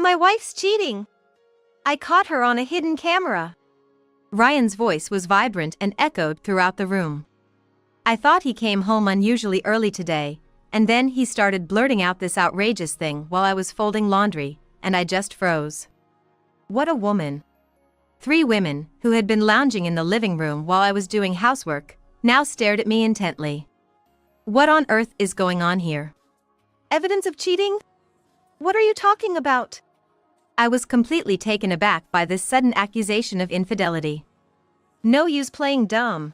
My wife's cheating. I caught her on a hidden camera. Ryan's voice was vibrant and echoed throughout the room. I thought he came home unusually early today, and then he started blurting out this outrageous thing while I was folding laundry, and I just froze. What a woman. 3 women, who had been lounging in the living room while I was doing housework, now stared at me intently. What on earth is going on here? Evidence of cheating? What are you talking about? I was completely taken aback by this sudden accusation of infidelity. No use playing dumb.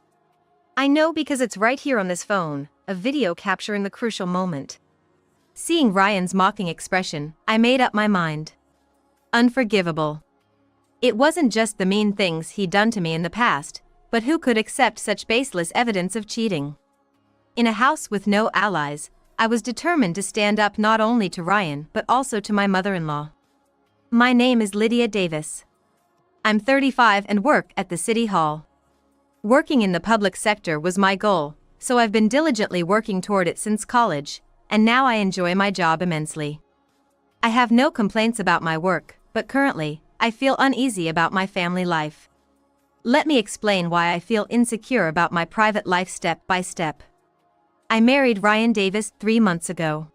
I know because it's right here on this phone, a video capturing the crucial moment. Seeing Ryan's mocking expression, I made up my mind. Unforgivable. It wasn't just the mean things he'd done to me in the past, but who could accept such baseless evidence of cheating? In a house with no allies, I was determined to stand up not only to Ryan but also to my mother-in-law. My name is Lydia Davis. I'm 35 and work at the City Hall. Working in the public sector was my goal, so I've been diligently working toward it since college, and now I enjoy my job immensely. I have no complaints about my work, but currently, I feel uneasy about my family life. Let me explain why I feel insecure about my private life step by step. I married Ryan Davis 3 months ago.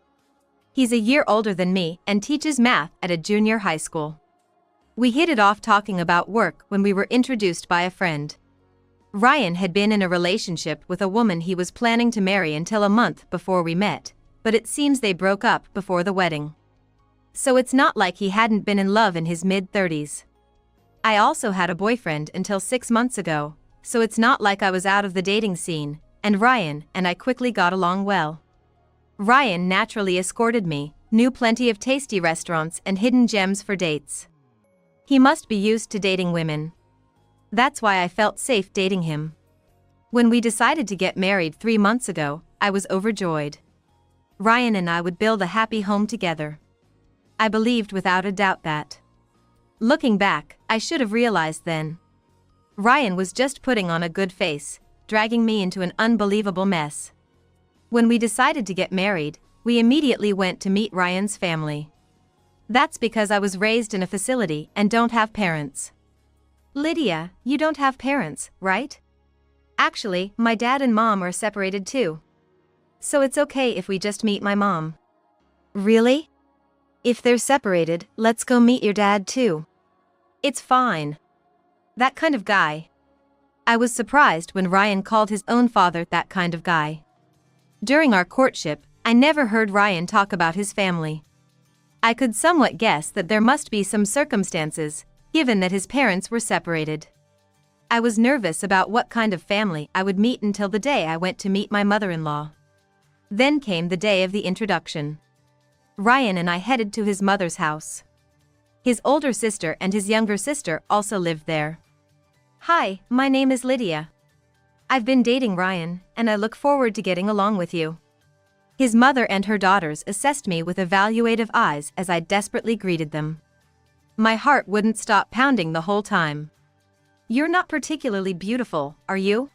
He's a year older than me and teaches math at a junior high school. We hit it off talking about work when we were introduced by a friend. Ryan had been in a relationship with a woman he was planning to marry until a month before we met, but it seems they broke up before the wedding. So it's not like he hadn't been in love in his mid-30s. I also had a boyfriend until 6 months ago, so it's not like I was out of the dating scene, and Ryan and I quickly got along well. Ryan naturally escorted me, knew plenty of tasty restaurants and hidden gems for dates. He must be used to dating women. That's why I felt safe dating him. When we decided to get married 3 months ago, I was overjoyed. Ryan and I would build a happy home together. I believed without a doubt that. Looking back, I should have realized then. Ryan was just putting on a good face, dragging me into an unbelievable mess. When we decided to get married, we immediately went to meet Ryan's family. That's because I was raised in a facility and don't have parents. Lydia, you don't have parents, right? Actually, my dad and mom are separated too. So it's okay if we just meet my mom. Really? If they're separated, let's go meet your dad too. It's fine. That kind of guy. I was surprised when Ryan called his own father that kind of guy. During our courtship, I never heard Ryan talk about his family. I could somewhat guess that there must be some circumstances, given that his parents were separated. I was nervous about what kind of family I would meet until the day I went to meet my mother-in-law. Then came the day of the introduction. Ryan and I headed to his mother's house. His older sister and his younger sister also lived there. Hi, my name is Lydia. I've been dating Ryan, and I look forward to getting along with you. His mother and her daughters assessed me with evaluative eyes as I desperately greeted them. My heart wouldn't stop pounding the whole time. You're not particularly beautiful, are you?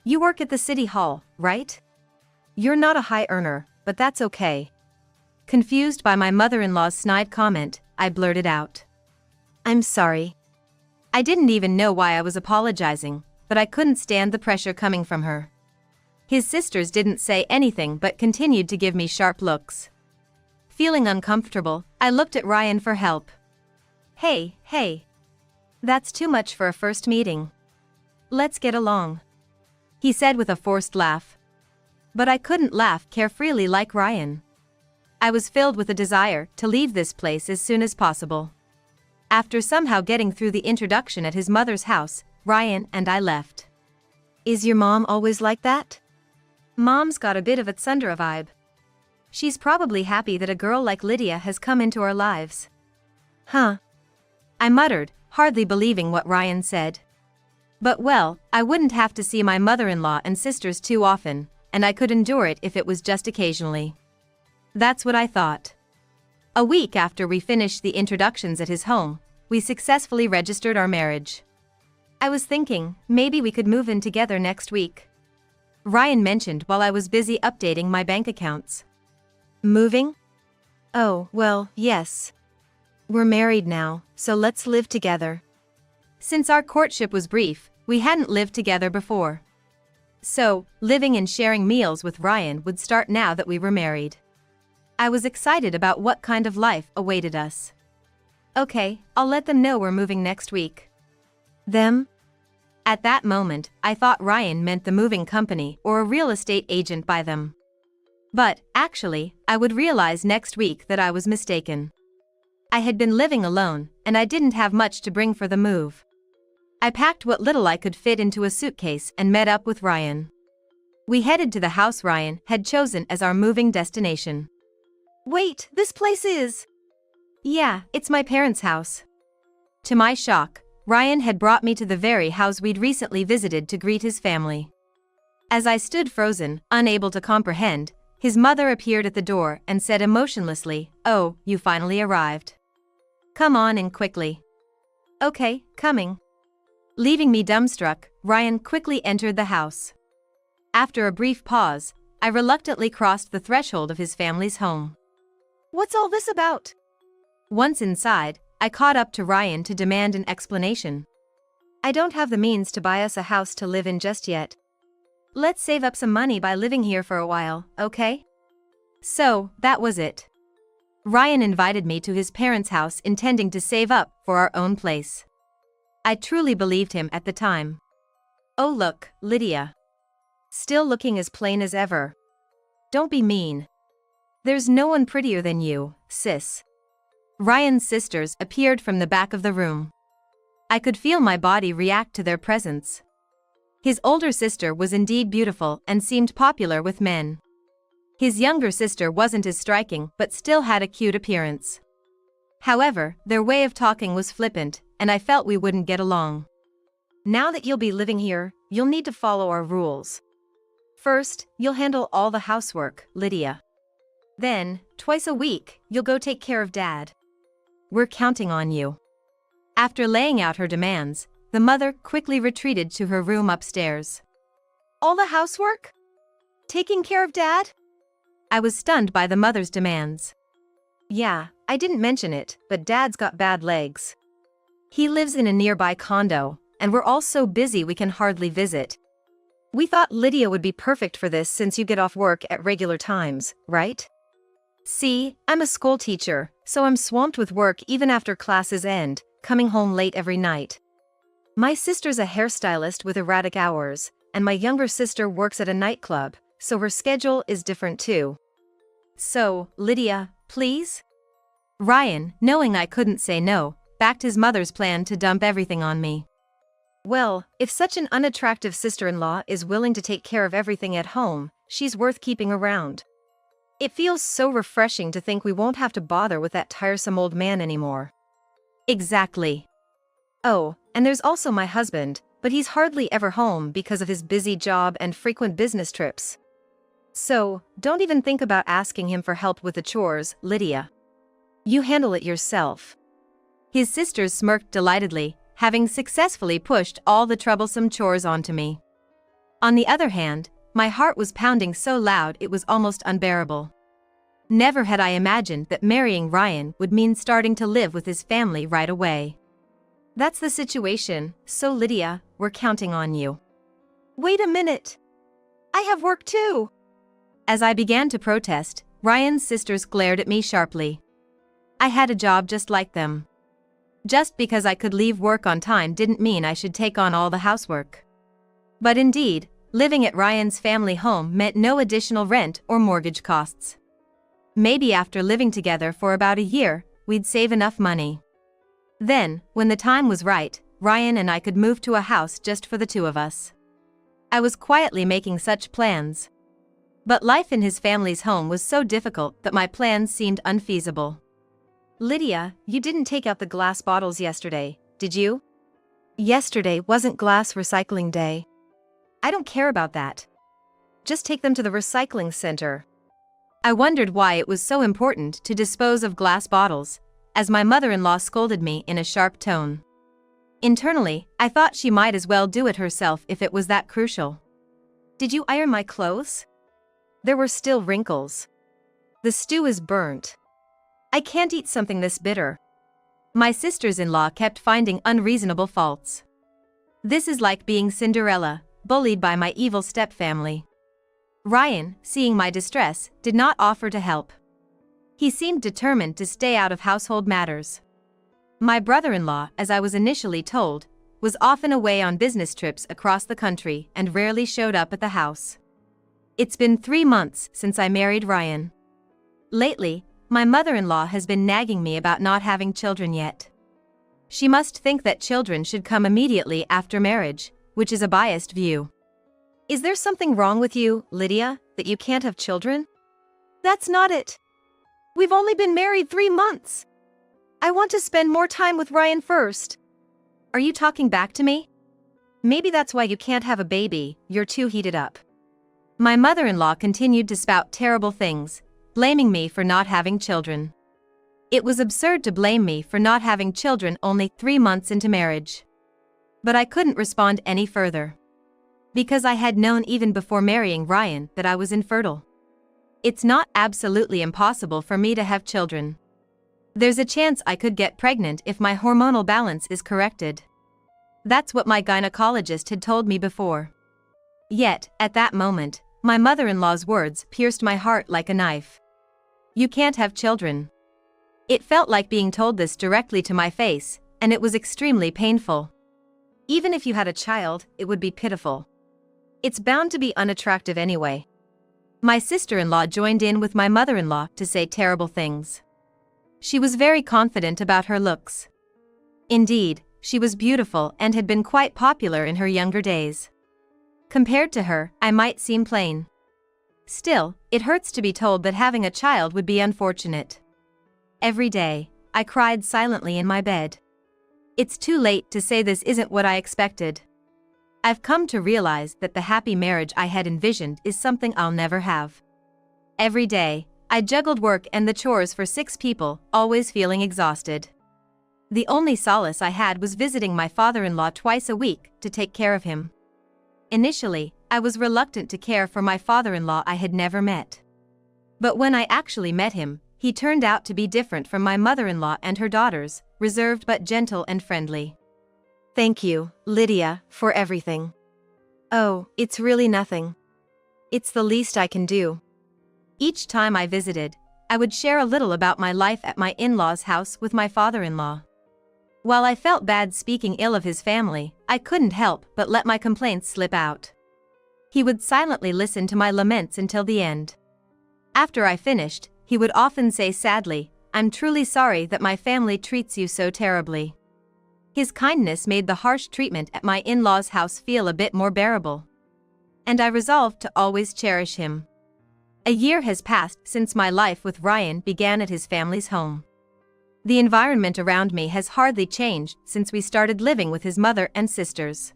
You work at the City Hall, right? You're not a high earner, but that's okay. Confused by my mother-in-law's snide comment, I blurted out. I'm sorry. I didn't even know why I was apologizing, but I couldn't stand the pressure coming from her. His sisters didn't say anything but continued to give me sharp looks. Feeling uncomfortable, I looked at Ryan for help. Hey. That's too much for a first meeting. Let's get along. He said with a forced laugh. But I couldn't laugh carefreely like Ryan. I was filled with a desire to leave this place as soon as possible. After somehow getting through the introduction at his mother's house, Ryan and I left. Is your mom always like that? Mom's got a bit of a tsundere vibe. She's probably happy that a girl like Lydia has come into our lives. Huh? I muttered, hardly believing what Ryan said. But well, I wouldn't have to see my mother-in-law and sisters too often, and I could endure it if it was just occasionally. That's what I thought. A week after we finished the introductions at his home, we successfully registered our marriage. I was thinking, maybe we could move in together next week. Ryan mentioned while I was busy updating my bank accounts. Moving? Oh, well, yes. We're married now, so let's live together. Since our courtship was brief, we hadn't lived together before. So, living and sharing meals with Ryan would start now that we were married. I was excited about what kind of life awaited us. Okay, I'll let them know we're moving next week. Them? At that moment, I thought Ryan meant the moving company or a real estate agent by them. But, actually, I would realize next week that I was mistaken. I had been living alone, and I didn't have much to bring for the move. I packed what little I could fit into a suitcase and met up with Ryan. We headed to the house Ryan had chosen as our moving destination. Wait, this place is... Yeah, it's my parents' house. To my shock, Ryan had brought me to the very house we'd recently visited to greet his family. As I stood frozen, unable to comprehend, his mother appeared at the door and said emotionlessly, "Oh, you finally arrived. Come on in quickly." "Okay, coming." Leaving me dumbstruck, Ryan quickly entered the house. After a brief pause, I reluctantly crossed the threshold of his family's home. "What's all this about?" Once inside, I caught up to Ryan to demand an explanation. "I don't have the means to buy us a house to live in just yet. Let's save up some money by living here for a while, okay?" So, that was it. Ryan invited me to his parents' house intending to save up for our own place. I truly believed him at the time. Oh look, Lydia. Still looking as plain as ever. Don't be mean. There's no one prettier than you, sis. Ryan's sisters appeared from the back of the room. I could feel my body react to their presence. His older sister was indeed beautiful and seemed popular with men. His younger sister wasn't as striking but still had a cute appearance. However, their way of talking was flippant, and I felt we wouldn't get along. "Now that you'll be living here, you'll need to follow our rules. First, you'll handle all the housework, Lydia. Then, twice a week, you'll go take care of Dad. We're counting on you." After laying out her demands, the mother quickly retreated to her room upstairs. "All the housework? Taking care of Dad?" I was stunned by the mother's demands. "Yeah, I didn't mention it, but Dad's got bad legs. He lives in a nearby condo, and we're all so busy we can hardly visit. We thought Lydia would be perfect for this since you get off work at regular times, right? See, I'm a school teacher, so I'm swamped with work even after classes end, coming home late every night. My sister's a hairstylist with erratic hours, and my younger sister works at a nightclub, so her schedule is different too. So, Lydia, please?" Ryan, knowing I couldn't say no, backed his mother's plan to dump everything on me. Well, if such an unattractive sister-in-law is willing to take care of everything at home, she's worth keeping around. It feels so refreshing to think we won't have to bother with that tiresome old man anymore. Exactly. Oh, and there's also my husband, but he's hardly ever home because of his busy job and frequent business trips. So, don't even think about asking him for help with the chores, Lydia. You handle it yourself. His sisters smirked delightedly, having successfully pushed all the troublesome chores onto me. On the other hand, my heart was pounding so loud it was almost unbearable. Never had I imagined that marrying Ryan would mean starting to live with his family right away. That's the situation, so Lydia, we're counting on you. Wait a minute. I have work too. As I began to protest, Ryan's sisters glared at me sharply. I had a job just like them. Just because I could leave work on time didn't mean I should take on all the housework. But indeed, living at Ryan's family home meant no additional rent or mortgage costs. Maybe after living together for about a year, we'd save enough money. Then, when the time was right, Ryan and I could move to a house just for the two of us. I was quietly making such plans. But life in his family's home was so difficult that my plans seemed unfeasible. Lydia, you didn't take out the glass bottles yesterday, did you? Yesterday wasn't glass recycling day. I don't care about that. Just take them to the recycling center. I wondered why it was so important to dispose of glass bottles, as my mother-in-law scolded me in a sharp tone. Internally, I thought she might as well do it herself if it was that crucial. Did you iron my clothes? There were still wrinkles. The stew is burnt. I can't eat something this bitter. My sisters-in-law kept finding unreasonable faults. This is like being Cinderella, bullied by my evil stepfamily. Ryan, seeing my distress, did not offer to help. He seemed determined to stay out of household matters. My brother-in-law, as I was initially told, was often away on business trips across the country and rarely showed up at the house. It's been 3 months since I married Ryan. Lately, my mother-in-law has been nagging me about not having children yet. She must think that children should come immediately after marriage, which is a biased view. Is there something wrong with you, Lydia, that you can't have children? That's not it. We've only been married 3 months. I want to spend more time with Ryan first. Are you talking back to me? Maybe that's why you can't have a baby, you're too heated up. My mother-in-law continued to spout terrible things, blaming me for not having children. It was absurd to blame me for not having children only 3 months into marriage. But I couldn't respond any further. Because I had known even before marrying Ryan that I was infertile. It's not absolutely impossible for me to have children. There's a chance I could get pregnant if my hormonal balance is corrected. That's what my gynecologist had told me before. Yet, at that moment, my mother-in-law's words pierced my heart like a knife. You can't have children. It felt like being told this directly to my face, and it was extremely painful. Even if you had a child, it would be pitiful. It's bound to be unattractive anyway. My sister-in-law joined in with my mother-in-law to say terrible things. She was very confident about her looks. Indeed, she was beautiful and had been quite popular in her younger days. Compared to her, I might seem plain. Still, it hurts to be told that having a child would be unfortunate. Every day, I cried silently in my bed. It's too late to say this isn't what I expected. I've come to realize that the happy marriage I had envisioned is something I'll never have. Every day, I juggled work and the chores for 6 people, always feeling exhausted. The only solace I had was visiting my father-in-law twice a week to take care of him. Initially, I was reluctant to care for my father-in-law I had never met. But when I actually met him, he turned out to be different from my mother-in-law and her daughters, reserved but gentle and friendly. Thank you, Lydia, for everything. Oh, it's really nothing. It's the least I can do. Each time I visited, I would share a little about my life at my in-laws' house with my father-in-law. While I felt bad speaking ill of his family, I couldn't help but let my complaints slip out. He would silently listen to my laments until the end. After I finished, he would often say sadly, "I'm truly sorry that my family treats you so terribly." His kindness made the harsh treatment at my in-laws' house feel a bit more bearable. And I resolved to always cherish him. A year has passed since my life with Ryan began at his family's home. The environment around me has hardly changed since we started living with his mother and sisters.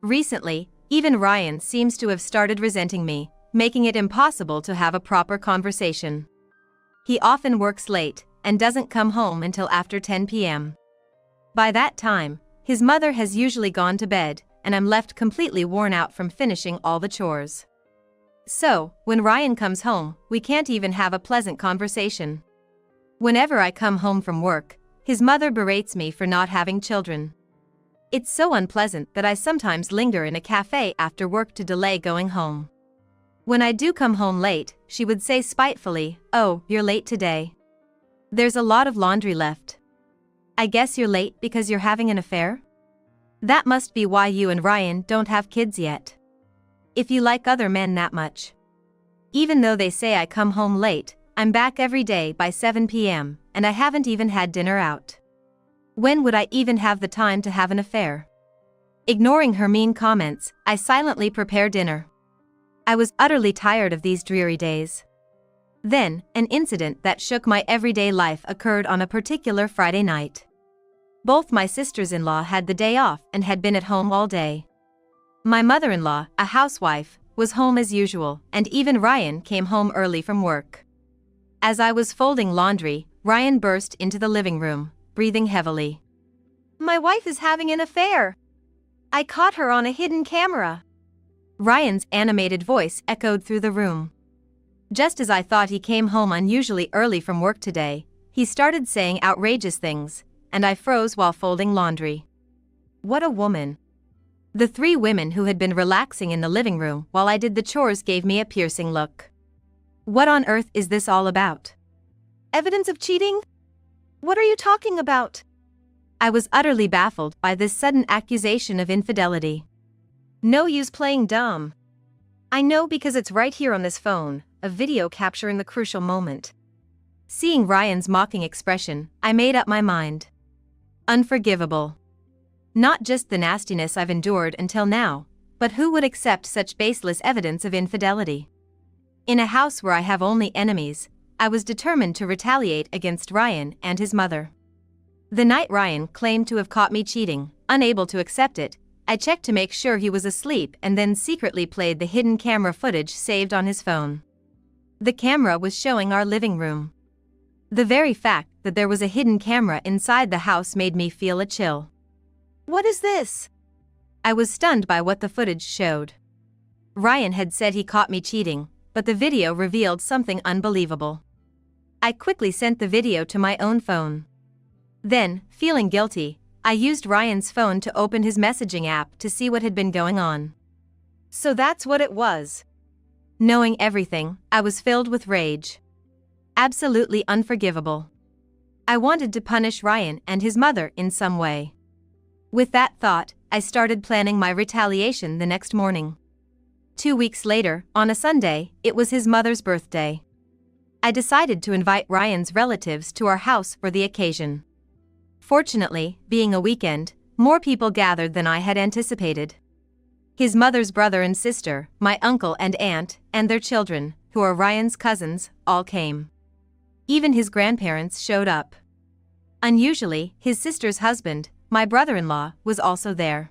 Recently, even Ryan seems to have started resenting me, making it impossible to have a proper conversation. He often works late and doesn't come home until after 10 p.m. By that time, his mother has usually gone to bed, and I'm left completely worn out from finishing all the chores. So, when Ryan comes home, we can't even have a pleasant conversation. Whenever I come home from work, his mother berates me for not having children. It's so unpleasant that I sometimes linger in a cafe after work to delay going home. When I do come home late, she would say spitefully, "Oh, you're late today. There's a lot of laundry left. I guess you're late because you're having an affair? That must be why you and Ryan don't have kids yet. If you like other men that much." Even though they say I come home late, I'm back every day by 7 p.m., and I haven't even had dinner out. When would I even have the time to have an affair? Ignoring her mean comments, I silently prepare dinner. I was utterly tired of these dreary days. Then, an incident that shook my everyday life occurred on a particular Friday night. Both my sisters-in-law had the day off and had been at home all day. My mother-in-law, a housewife, was home as usual, and even Ryan came home early from work. As I was folding laundry, Ryan burst into the living room, breathing heavily. "My wife is having an affair. I caught her on a hidden camera." Ryan's animated voice echoed through the room. Just as I thought he came home unusually early from work today, he started saying outrageous things, and I froze while folding laundry. What a woman. The three women who had been relaxing in the living room while I did the chores gave me a piercing look. What on earth is this all about? Evidence of cheating? What are you talking about? I was utterly baffled by this sudden accusation of infidelity. No use playing dumb. I know because it's right here on this phone, a video capturing the crucial moment. Seeing Ryan's mocking expression, I made up my mind. Unforgivable. Not just the nastiness I've endured until now, but who would accept such baseless evidence of infidelity? In a house where I have only enemies, I was determined to retaliate against Ryan and his mother. The night Ryan claimed to have caught me cheating, unable to accept it, I checked to make sure he was asleep and then secretly played the hidden camera footage saved on his phone. The camera was showing our living room. The very fact that there was a hidden camera inside the house made me feel a chill. What is this? I was stunned by what the footage showed. Ryan had said he caught me cheating, but the video revealed something unbelievable. I quickly sent the video to my own phone. Then, feeling guilty, I used Ryan's phone to open his messaging app to see what had been going on. So that's what it was. Knowing everything, I was filled with rage. Absolutely unforgivable. I wanted to punish Ryan and his mother in some way. With that thought, I started planning my retaliation the next morning. 2 weeks later, on a Sunday, it was his mother's birthday. I decided to invite Ryan's relatives to our house for the occasion. Fortunately, being a weekend, more people gathered than I had anticipated. His mother's brother and sister, my uncle and aunt, and their children, who are Ryan's cousins, all came. Even his grandparents showed up. Unusually, his sister's husband, my brother-in-law, was also there.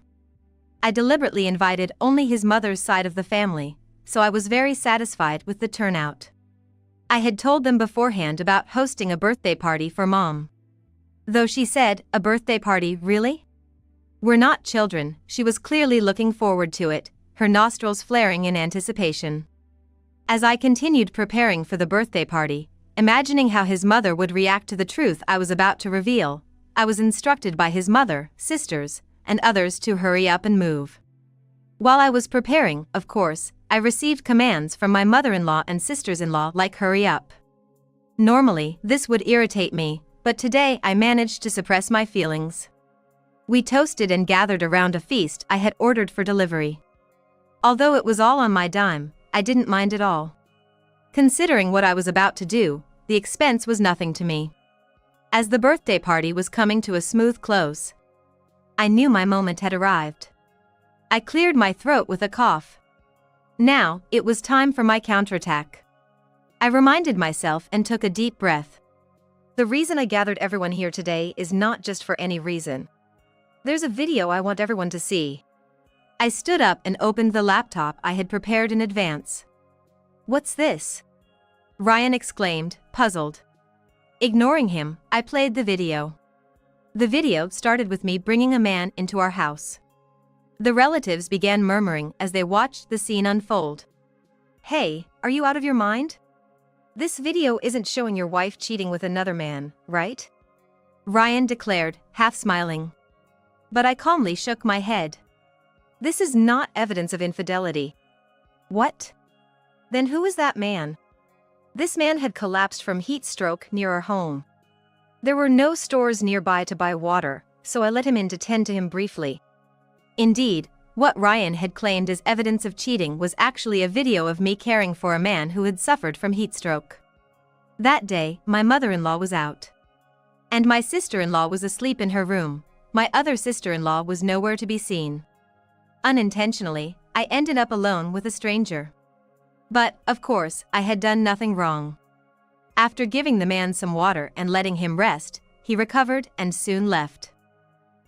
I deliberately invited only his mother's side of the family, so I was very satisfied with the turnout. I had told them beforehand about hosting a birthday party for Mom. Though she said, "A birthday party, really?" We're not children, she was clearly looking forward to it, her nostrils flaring in anticipation. As I continued preparing for the birthday party, imagining how his mother would react to the truth I was about to reveal, I was instructed by his mother, sisters, and others to hurry up and move. While I was preparing, of course, I received commands from my mother-in-law and sisters-in-law like hurry up. Normally, this would irritate me, but today I managed to suppress my feelings. We toasted and gathered around a feast I had ordered for delivery. Although it was all on my dime, I didn't mind at all. Considering what I was about to do, the expense was nothing to me. As the birthday party was coming to a smooth close, I knew my moment had arrived. I cleared my throat with a cough. Now, it was time for my counterattack. I reminded myself and took a deep breath. The reason I gathered everyone here today is not just for any reason. There's a video I want everyone to see. I stood up and opened the laptop I had prepared in advance. What's this? Ryan exclaimed, puzzled. Ignoring him, I played the video. The video started with me bringing a man into our house. The relatives began murmuring as they watched the scene unfold. Hey, are you out of your mind? This video isn't showing your wife cheating with another man, right? Ryan declared, half smiling. But I calmly shook my head. This is not evidence of infidelity. What? Then who is that man? This man had collapsed from heat stroke near our home. There were no stores nearby to buy water, so I let him in to tend to him briefly. Indeed, what Ryan had claimed as evidence of cheating was actually a video of me caring for a man who had suffered from heat stroke. That day, my mother-in-law was out. And my sister-in-law was asleep in her room. My other sister-in-law was nowhere to be seen. Unintentionally, I ended up alone with a stranger. But, of course, I had done nothing wrong. After giving the man some water and letting him rest, he recovered and soon left.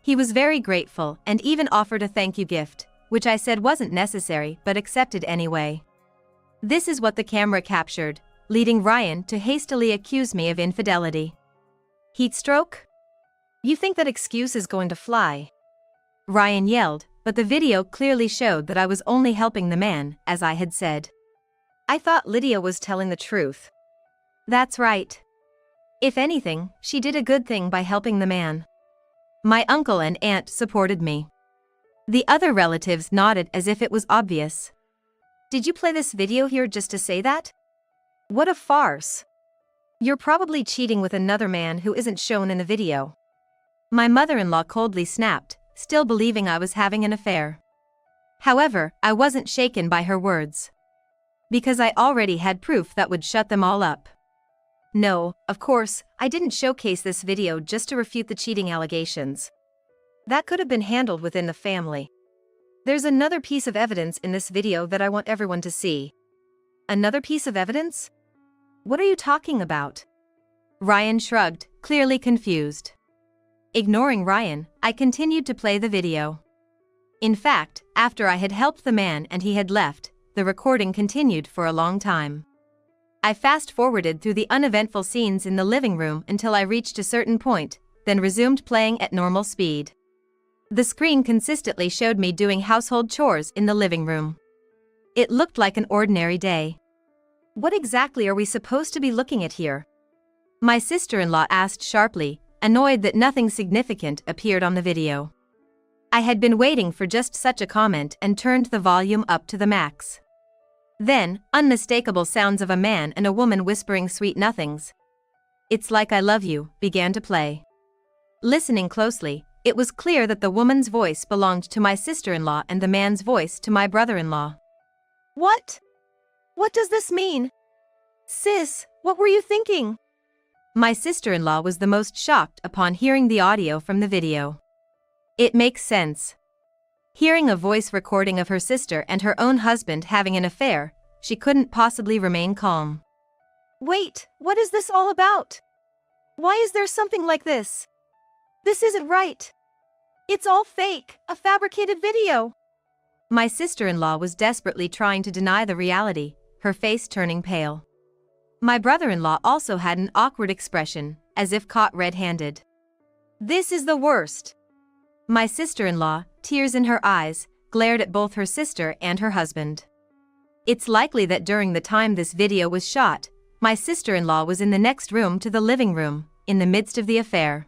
He was very grateful and even offered a thank you gift, which I said wasn't necessary but accepted anyway. This is what the camera captured, leading Ryan to hastily accuse me of infidelity. Heat stroke? You think that excuse is going to fly? Ryan yelled, but the video clearly showed that I was only helping the man, as I had said. I thought Lydia was telling the truth. That's right. If anything, she did a good thing by helping the man. My uncle and aunt supported me. The other relatives nodded as if it was obvious. Did you play this video here just to say that? What a farce. You're probably cheating with another man who isn't shown in the video. My mother-in-law coldly snapped, still believing I was having an affair. However, I wasn't shaken by her words. Because I already had proof that would shut them all up. No, of course, I didn't showcase this video just to refute the cheating allegations. That could have been handled within the family. There's another piece of evidence in this video that I want everyone to see. Another piece of evidence? What are you talking about? Ryan shrugged, clearly confused. Ignoring Ryan, I continued to play the video. In fact, after I had helped the man and he had left, the recording continued for a long time. I fast-forwarded through the uneventful scenes in the living room until I reached a certain point, then resumed playing at normal speed. The screen consistently showed me doing household chores in the living room. It looked like an ordinary day. What exactly are we supposed to be looking at here? My sister-in-law asked sharply, annoyed that nothing significant appeared on the video. I had been waiting for just such a comment and turned the volume up to the max. Then, unmistakable sounds of a man and a woman whispering sweet nothings. "It's like I love you," began to play. Listening closely, it was clear that the woman's voice belonged to my sister-in-law and the man's voice to my brother-in-law. What? What does this mean? Sis, what were you thinking? My sister-in-law was the most shocked upon hearing the audio from the video. It makes sense. Hearing a voice recording of her sister and her own husband having an affair, she couldn't possibly remain calm. Wait, what is this all about? Why is there something like this? This isn't right. It's all fake, a fabricated video. My sister-in-law was desperately trying to deny the reality, her face turning pale. My brother-in-law also had an awkward expression, as if caught red-handed. This is the worst. My sister-in-law, tears in her eyes, glared at both her sister and her husband. It's likely that during the time this video was shot, my sister-in-law was in the next room to the living room, in the midst of the affair.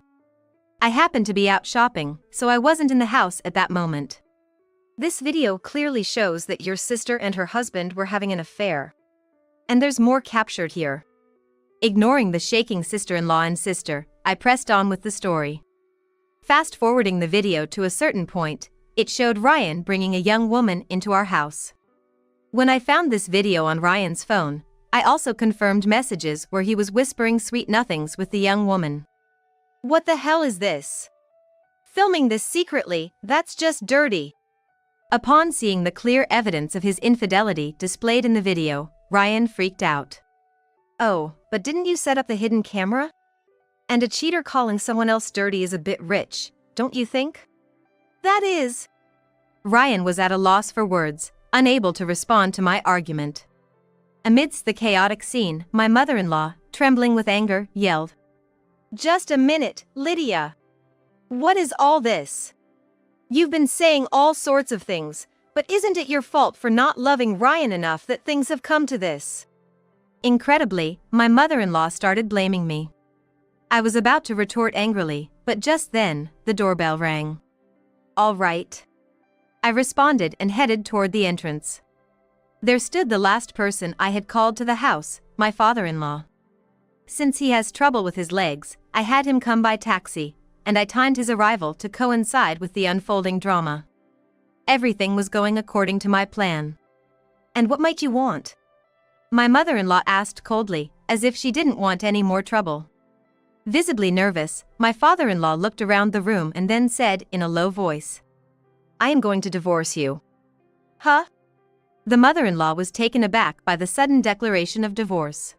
I happened to be out shopping, so I wasn't in the house at that moment. This video clearly shows that your sister and her husband were having an affair. And there's more captured here. Ignoring the shaking sister-in-law and sister, I pressed on with the story. Fast-forwarding the video to a certain point, it showed Ryan bringing a young woman into our house. When I found this video on Ryan's phone, I also confirmed messages where he was whispering sweet nothings with the young woman. What the hell is this? Filming this secretly, that's just dirty. Upon seeing the clear evidence of his infidelity displayed in the video, Ryan freaked out. Oh, but didn't you set up the hidden camera? And a cheater calling someone else dirty is a bit rich, don't you think? That is. Ryan was at a loss for words, unable to respond to my argument. Amidst the chaotic scene, my mother-in-law, trembling with anger, yelled, "Just a minute, Lydia. What is all this? You've been saying all sorts of things, but isn't it your fault for not loving Ryan enough that things have come to this?" Incredibly, my mother-in-law started blaming me. I was about to retort angrily, but just then, the doorbell rang. All right. I responded and headed toward the entrance. There stood the last person I had called to the house, my father-in-law. Since he has trouble with his legs, I had him come by taxi, and I timed his arrival to coincide with the unfolding drama. Everything was going according to my plan. And what might you want? My mother-in-law asked coldly, as if she didn't want any more trouble. Visibly nervous, my father-in-law looked around the room and then said in a low voice, "I am going to divorce you." Huh? The mother-in-law was taken aback by the sudden declaration of divorce.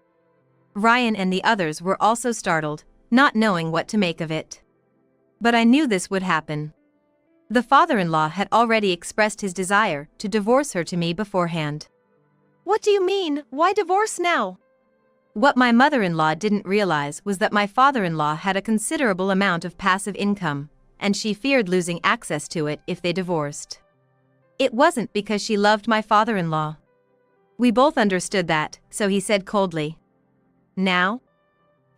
Ryan and the others were also startled, not knowing what to make of it. But I knew this would happen. The father-in-law had already expressed his desire to divorce her to me beforehand. What do you mean, why divorce now? What my mother-in-law didn't realize was that my father-in-law had a considerable amount of passive income, and she feared losing access to it if they divorced. It wasn't because she loved my father-in-law. We both understood that, so he said coldly, "Now?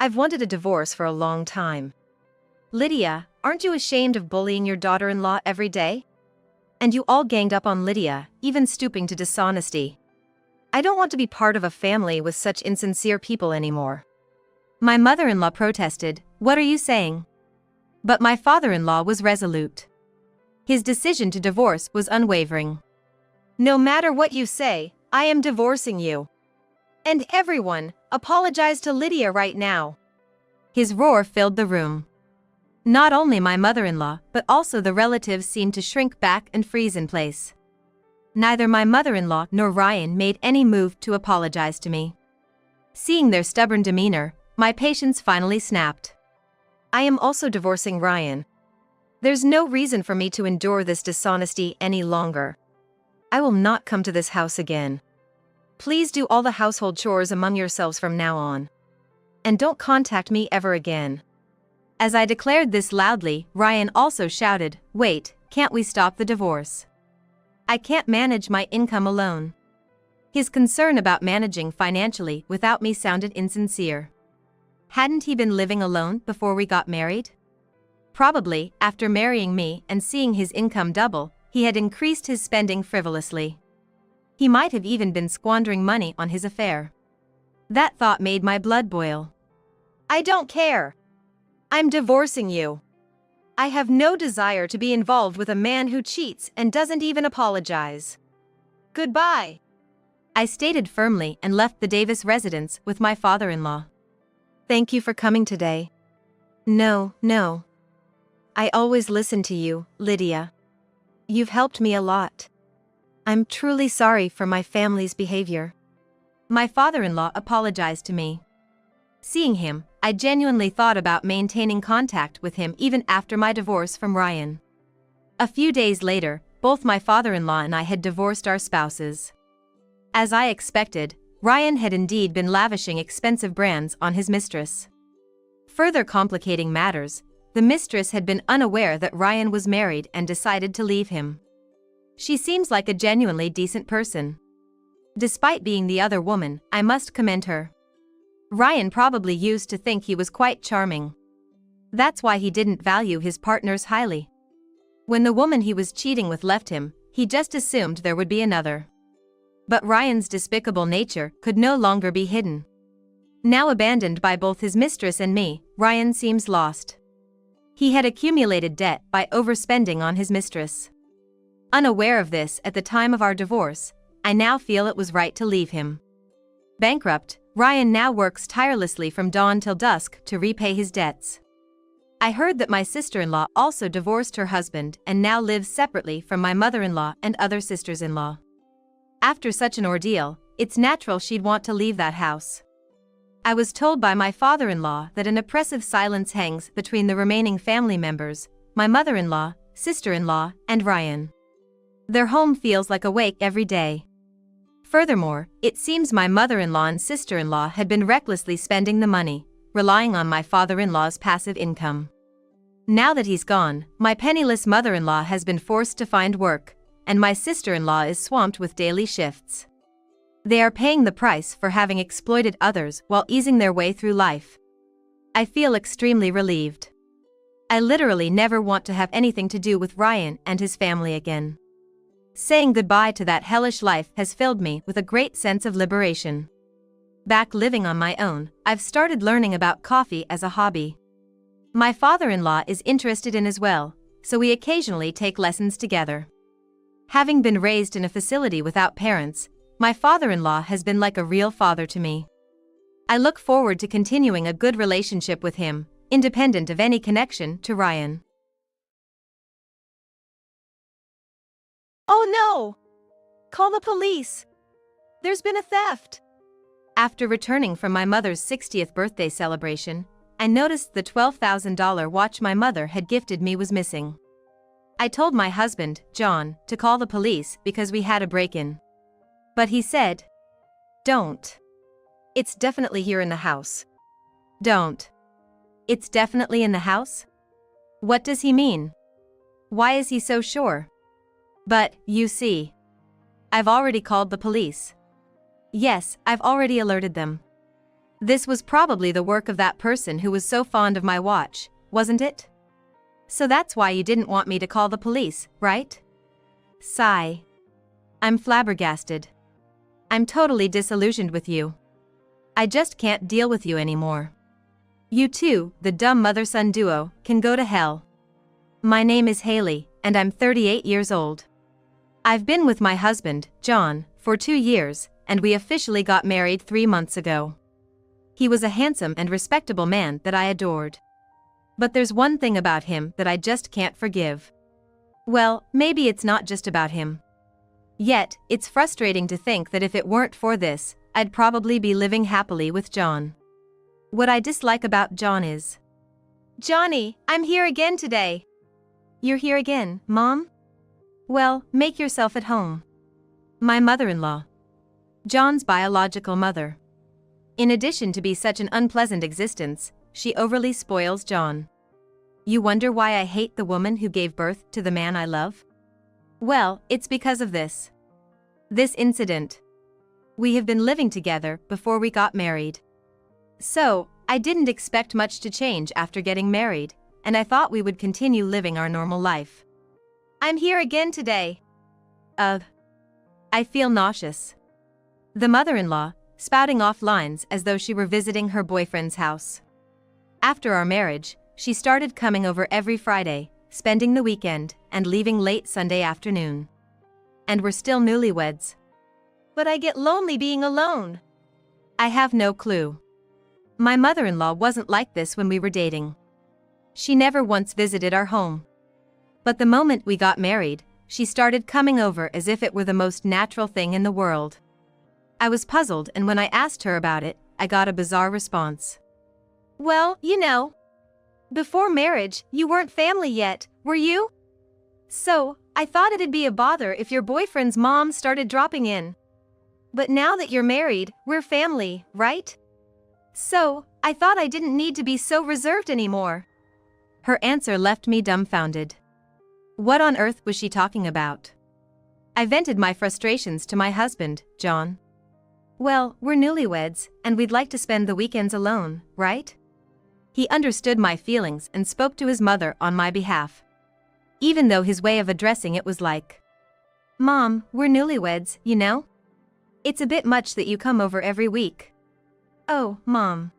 I've wanted a divorce for a long time. Lydia, aren't you ashamed of bullying your daughter-in-law every day? And you all ganged up on Lydia, even stooping to dishonesty. I don't want to be part of a family with such insincere people anymore. My mother-in-law protested, "What are you saying?" But my father-in-law was resolute. His decision to divorce was unwavering. "No matter what you say, I am divorcing you. And everyone, apologize to Lydia right now." His roar filled the room. Not only my mother-in-law, but also the relatives seemed to shrink back and freeze in place. Neither my mother-in-law nor Ryan made any move to apologize to me. Seeing their stubborn demeanor, my patience finally snapped. I am also divorcing Ryan. There's no reason for me to endure this dishonesty any longer. I will not come to this house again. Please do all the household chores among yourselves from now on. And don't contact me ever again. As I declared this loudly, Ryan also shouted, "Wait, can't we stop the divorce? I can't manage my income alone." His concern about managing financially without me sounded insincere. Hadn't he been living alone before we got married? Probably, after marrying me and seeing his income double, he had increased his spending frivolously. He might have even been squandering money on his affair. That thought made my blood boil. "I don't care. I'm divorcing you. I have no desire to be involved with a man who cheats and doesn't even apologize. Goodbye." I stated firmly and left the Davis residence with my father-in-law. "Thank you for coming today." No. I always listen to you, Lydia. You've helped me a lot. I'm truly sorry for my family's behavior." My father-in-law apologized to me. Seeing him, I genuinely thought about maintaining contact with him even after my divorce from Ryan. A few days later, both my father-in-law and I had divorced our spouses. As I expected, Ryan had indeed been lavishing expensive brands on his mistress. Further complicating matters, the mistress had been unaware that Ryan was married and decided to leave him. She seems like a genuinely decent person. Despite being the other woman, I must commend her. Ryan probably used to think he was quite charming. That's why he didn't value his partners highly. When the woman he was cheating with left him, he just assumed there would be another. But Ryan's despicable nature could no longer be hidden. Now abandoned by both his mistress and me, Ryan seems lost. He had accumulated debt by overspending on his mistress. Unaware of this at the time of our divorce, I now feel it was right to leave him. Bankrupt, Ryan now works tirelessly from dawn till dusk to repay his debts. I heard that my sister-in-law also divorced her husband and now lives separately from my mother-in-law and other sisters-in-law. After such an ordeal, it's natural she'd want to leave that house. I was told by my father-in-law that an oppressive silence hangs between the remaining family members, my mother-in-law, sister-in-law, and Ryan. Their home feels like a wake every day. Furthermore, it seems my mother-in-law and sister-in-law had been recklessly spending the money, relying on my father-in-law's passive income. Now that he's gone, my penniless mother-in-law has been forced to find work, and my sister-in-law is swamped with daily shifts. They are paying the price for having exploited others while easing their way through life. I feel extremely relieved. I literally never want to have anything to do with Ryan and his family again. Saying goodbye to that hellish life has filled me with a great sense of liberation. Back living on my own, I've started learning about coffee as a hobby. My father-in-law is interested in as well, so we occasionally take lessons together. Having been raised in a facility without parents, my father-in-law has been like a real father to me. I look forward to continuing a good relationship with him, independent of any connection to Ryan. Oh no! Call the police! There's been a theft! After returning from my mother's 60th birthday celebration, I noticed the $12,000 watch my mother had gifted me was missing. I told my husband, John, to call the police because we had a break-in. But he said, "Don't. It's definitely here in the house." "Don't. It's definitely in the house?" What does he mean? Why is he so sure? But, you see, I've already called the police. Yes, I've already alerted them. This was probably the work of that person who was so fond of my watch, wasn't it? So that's why you didn't want me to call the police, right? Sigh. I'm flabbergasted. I'm totally disillusioned with you. I just can't deal with you anymore. You two, the dumb mother-son duo, can go to hell. My name is Haley, and I'm 38 years old. I've been with my husband, John, for 2 years, and we officially got married 3 months ago. He was a handsome and respectable man that I adored. But there's one thing about him that I just can't forgive. Well, maybe it's not just about him. Yet, it's frustrating to think that if it weren't for this, I'd probably be living happily with John. What I dislike about John is... Johnny, I'm here again today. You're here again, Mom? Well, make yourself at home. My mother-in-law. John's biological mother. In addition to be such an unpleasant existence, she overly spoils John. You wonder why I hate the woman who gave birth to the man I love? Well, it's because of this. This incident. We have been living together before we got married. So, I didn't expect much to change after getting married, and I thought we would continue living our normal life. I'm here again today. I feel nauseous. The mother-in-law, spouting off lines as though she were visiting her boyfriend's house. After our marriage, she started coming over every Friday, spending the weekend, and leaving late Sunday afternoon. And we're still newlyweds. But I get lonely being alone. I have no clue. My mother-in-law wasn't like this when we were dating. She never once visited our home. But the moment we got married, she started coming over as if it were the most natural thing in the world. I was puzzled, and when I asked her about it, I got a bizarre response. Well, you know. Before marriage, you weren't family yet, were you? So, I thought it'd be a bother if your boyfriend's mom started dropping in. But now that you're married, we're family, right? So, I thought I didn't need to be so reserved anymore. Her answer left me dumbfounded. What on earth was she talking about? I vented my frustrations to my husband, John. Well, we're newlyweds, and we'd like to spend the weekends alone, right? He understood my feelings and spoke to his mother on my behalf. Even though his way of addressing it was like, Mom, we're newlyweds, you know? It's a bit much that you come over every week. Oh, Mom.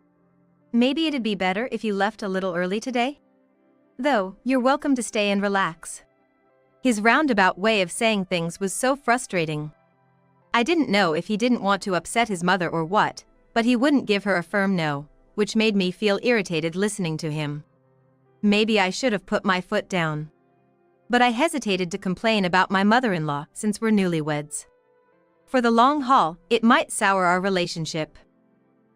Maybe it'd be better if you left a little early today? Though, you're welcome to stay and relax. His roundabout way of saying things was so frustrating. I didn't know if he didn't want to upset his mother or what, but he wouldn't give her a firm no, which made me feel irritated listening to him. Maybe I should have put my foot down. But I hesitated to complain about my mother-in-law since we're newlyweds. For the long haul, it might sour our relationship.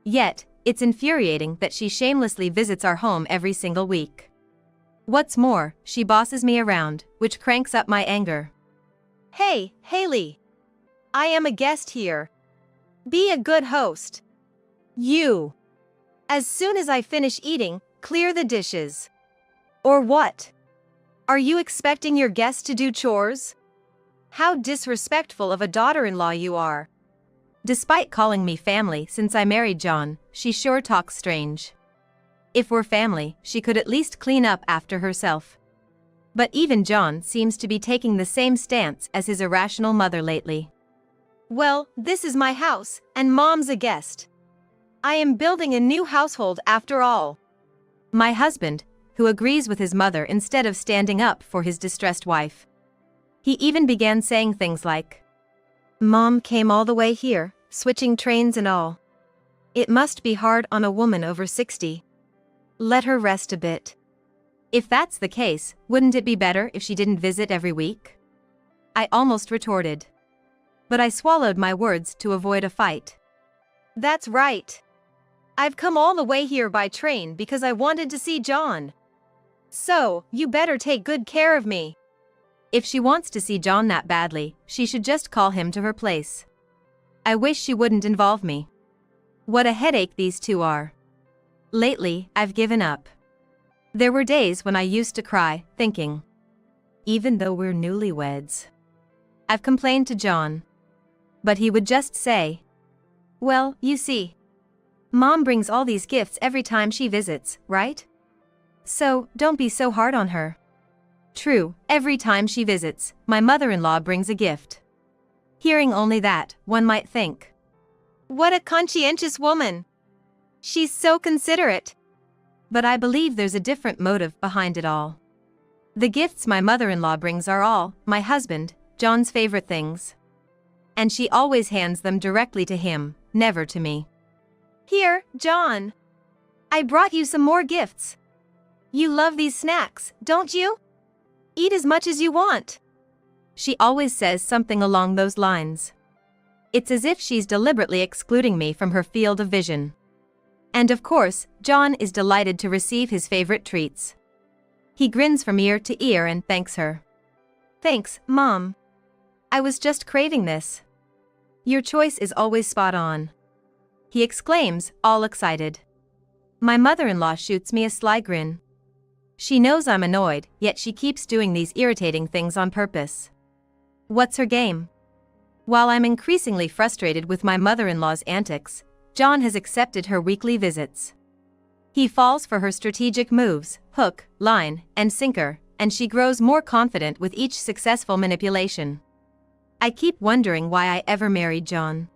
Yet, it's infuriating that she shamelessly visits our home every single week. What's more, she bosses me around, which cranks up my anger. Hey, Haley. I am a guest here. Be a good host. You. As soon as I finish eating, clear the dishes. Or what? Are you expecting your guest to do chores? How disrespectful of a daughter-in-law you are. Despite calling me family since I married John, she sure talks strange. If we're family, she could at least clean up after herself. But even John seems to be taking the same stance as his irrational mother lately. Well, this is my house, and Mom's a guest. I am building a new household after all. My husband, who agrees with his mother instead of standing up for his distressed wife. He even began saying things like, Mom came all the way here, switching trains and all. It must be hard on a woman over 60. Let her rest a bit. If that's the case, wouldn't it be better if she didn't visit every week? I almost retorted. But I swallowed my words to avoid a fight. That's right. I've come all the way here by train because I wanted to see John. So, you better take good care of me. If she wants to see John that badly, she should just call him to her place. I wish she wouldn't involve me. What a headache these two are. Lately, I've given up. There were days when I used to cry, thinking, even though we're newlyweds. I've complained to John. But he would just say, well, you see. Mom brings all these gifts every time she visits, right? So, don't be so hard on her. True, every time she visits, my mother-in-law brings a gift. Hearing only that, one might think, what a conscientious woman! She's so considerate. But I believe there's a different motive behind it all. The gifts my mother-in-law brings are all, my husband, John's favorite things. And she always hands them directly to him, never to me. Here, John. I brought you some more gifts. You love these snacks, don't you? Eat as much as you want. She always says something along those lines. It's as if she's deliberately excluding me from her field of vision. And of course, John is delighted to receive his favorite treats. He grins from ear to ear and thanks her. Thanks, Mom. I was just craving this. Your choice is always spot on. He exclaims, all excited. My mother-in-law shoots me a sly grin. She knows I'm annoyed, yet she keeps doing these irritating things on purpose. What's her game? While I'm increasingly frustrated with my mother-in-law's antics, John has accepted her weekly visits. He falls for her strategic moves, hook, line, and sinker, and she grows more confident with each successful manipulation. I keep wondering why I ever married John.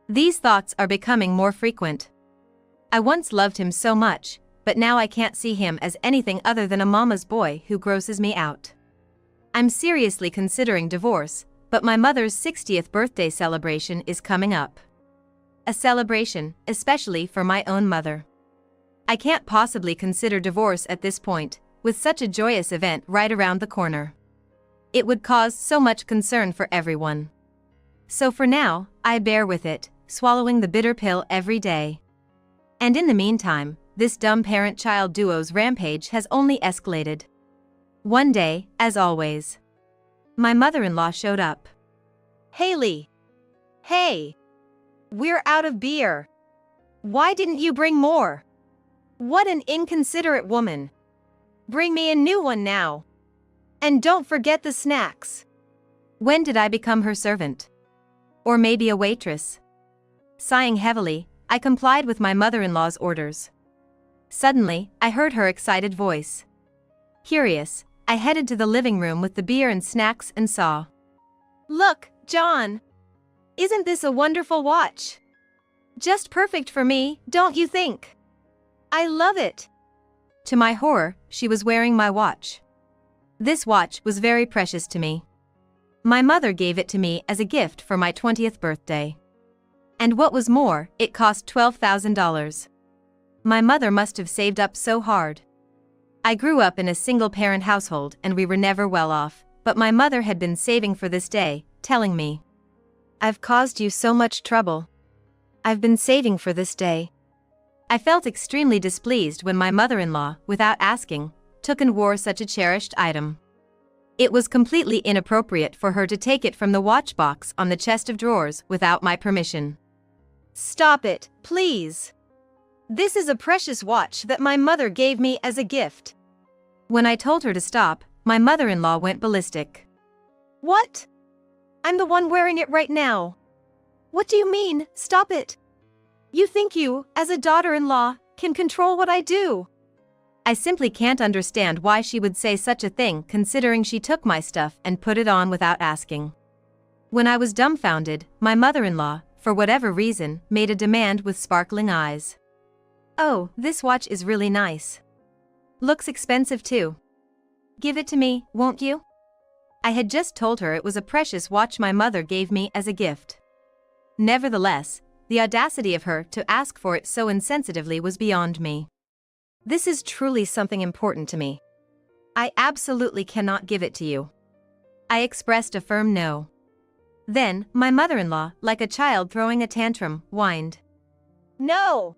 These thoughts are becoming more frequent. I once loved him so much, but now I can't see him as anything other than a mama's boy who grosses me out. I'm seriously considering divorce, but my mother's 60th birthday celebration is coming up. A celebration, especially for my own mother. I can't possibly consider divorce at this point, with such a joyous event right around the corner. It would cause so much concern for everyone. So for now, I bear with it, swallowing the bitter pill every day. And in the meantime, this dumb parent-child duo's rampage has only escalated. One day, as always, my mother-in-law showed up. Haley! Hey! We're out of beer. Why didn't you bring more? What an inconsiderate woman. Bring me a new one now. And don't forget the snacks. When did I become her servant? Or maybe a waitress? Sighing heavily, I complied with my mother-in-law's orders. Suddenly, I heard her excited voice. Curious, I headed to the living room with the beer and snacks and saw. Look, John! Isn't this a wonderful watch? Just perfect for me, don't you think? I love it! To my horror, she was wearing my watch. This watch was very precious to me. My mother gave it to me as a gift for my 20th birthday. And what was more, it cost $12,000. My mother must have saved up so hard. I grew up in a single-parent household and we were never well off, but my mother had been saving for this day, telling me, I've caused you so much trouble. I've been saving for this day. I felt extremely displeased when my mother-in-law, without asking, took and wore such a cherished item. It was completely inappropriate for her to take it from the watch box on the chest of drawers without my permission. Stop it, please. This is a precious watch that my mother gave me as a gift. When I told her to stop, my mother-in-law went ballistic. What? I'm the one wearing it right now. What do you mean, stop it? You think you, as a daughter-in-law, can control what I do? I simply can't understand why she would say such a thing considering she took my stuff and put it on without asking. When I was dumbfounded, my mother-in-law, for whatever reason, made a demand with sparkling eyes. Oh, this watch is really nice. Looks expensive too. Give it to me, won't you? I had just told her it was a precious watch my mother gave me as a gift. Nevertheless, the audacity of her to ask for it so insensitively was beyond me. This is truly something important to me. I absolutely cannot give it to you. I expressed a firm no. Then, my mother-in-law, like a child throwing a tantrum, whined. No!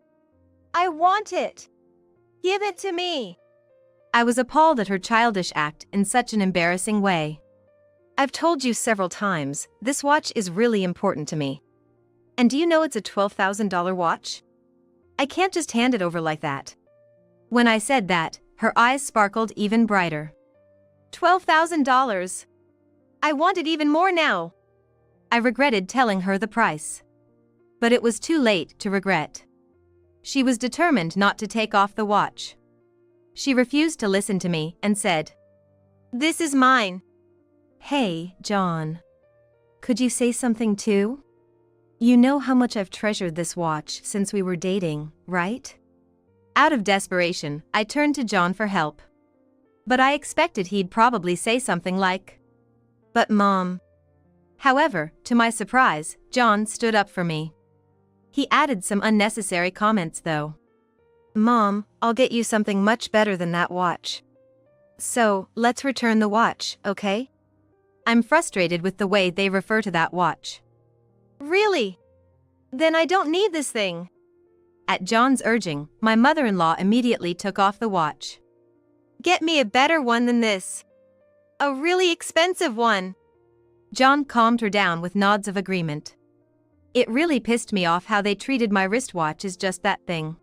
I want it! Give it to me! I was appalled at her childish act in such an embarrassing way. I've told you several times, this watch is really important to me. And do you know it's a $12,000 watch? I can't just hand it over like that. When I said that, her eyes sparkled even brighter. $12,000! I want it even more now! I regretted telling her the price. But it was too late to regret. She was determined not to take off the watch. She refused to listen to me and said, This is mine. Hey, John. Could you say something too? You know how much I've treasured this watch since we were dating, right? Out of desperation, I turned to John for help. But I expected he'd probably say something like, "But Mom." However, to my surprise, John stood up for me. He added some unnecessary comments though. Mom, I'll get you something much better than that watch. So, let's return the watch, okay? I'm frustrated with the way they refer to that watch. Really? Then I don't need this thing. At John's urging, my mother-in-law immediately took off the watch. Get me a better one than this. A really expensive one. John calmed her down with nods of agreement. It really pissed me off how they treated my wristwatch as just that thing.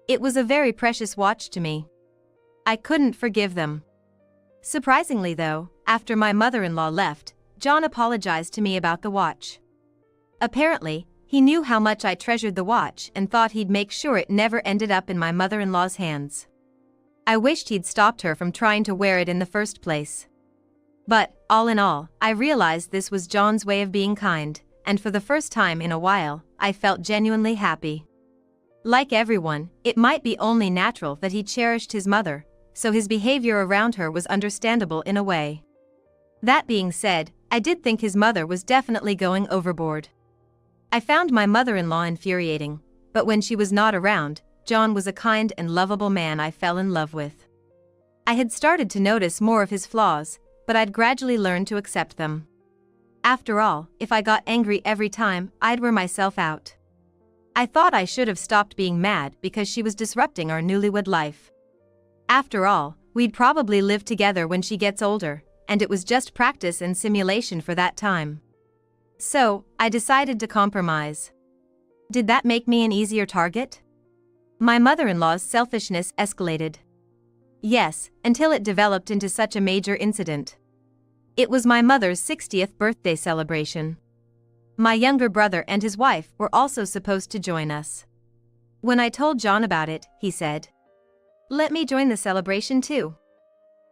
It was a very precious watch to me. I couldn't forgive them. Surprisingly though, after my mother-in-law left, John apologized to me about the watch. Apparently, he knew how much I treasured the watch and thought he'd make sure it never ended up in my mother-in-law's hands. I wished he'd stopped her from trying to wear it in the first place. But, all in all, I realized this was John's way of being kind, and for the first time in a while, I felt genuinely happy. Like everyone, it might be only natural that he cherished his mother, so his behavior around her was understandable in a way. That being said, I did think his mother was definitely going overboard. I found my mother-in-law infuriating, but when she was not around, John was a kind and lovable man I fell in love with. I had started to notice more of his flaws, but I'd gradually learned to accept them. After all, if I got angry every time, I'd wear myself out. I thought I should have stopped being mad because she was disrupting our newlywed life. After all, we'd probably live together when she gets older, and it was just practice and simulation for that time. So, I decided to compromise. Did that make me an easier target? My mother-in-law's selfishness escalated. Yes, until it developed into such a major incident. It was my mother's 60th birthday celebration. My younger brother and his wife were also supposed to join us. When I told John about it, he said, "Let me join the celebration too."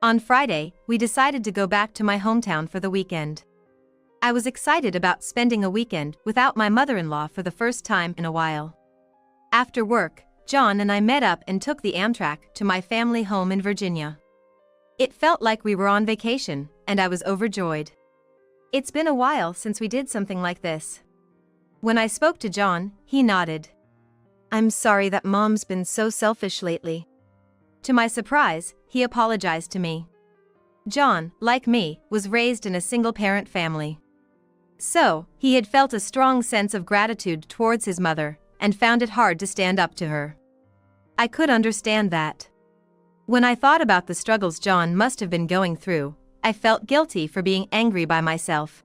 On Friday, we decided to go back to my hometown for the weekend. I was excited about spending a weekend without my mother-in-law for the first time in a while. After work, John and I met up and took the Amtrak to my family home in Virginia. It felt like we were on vacation, and I was overjoyed. It's been a while since we did something like this. When I spoke to John, he nodded. I'm sorry that Mom's been so selfish lately. To my surprise, he apologized to me. John, like me, was raised in a single-parent family. So, he had felt a strong sense of gratitude towards his mother, and found it hard to stand up to her. I could understand that. When I thought about the struggles John must have been going through, I felt guilty for being angry by myself.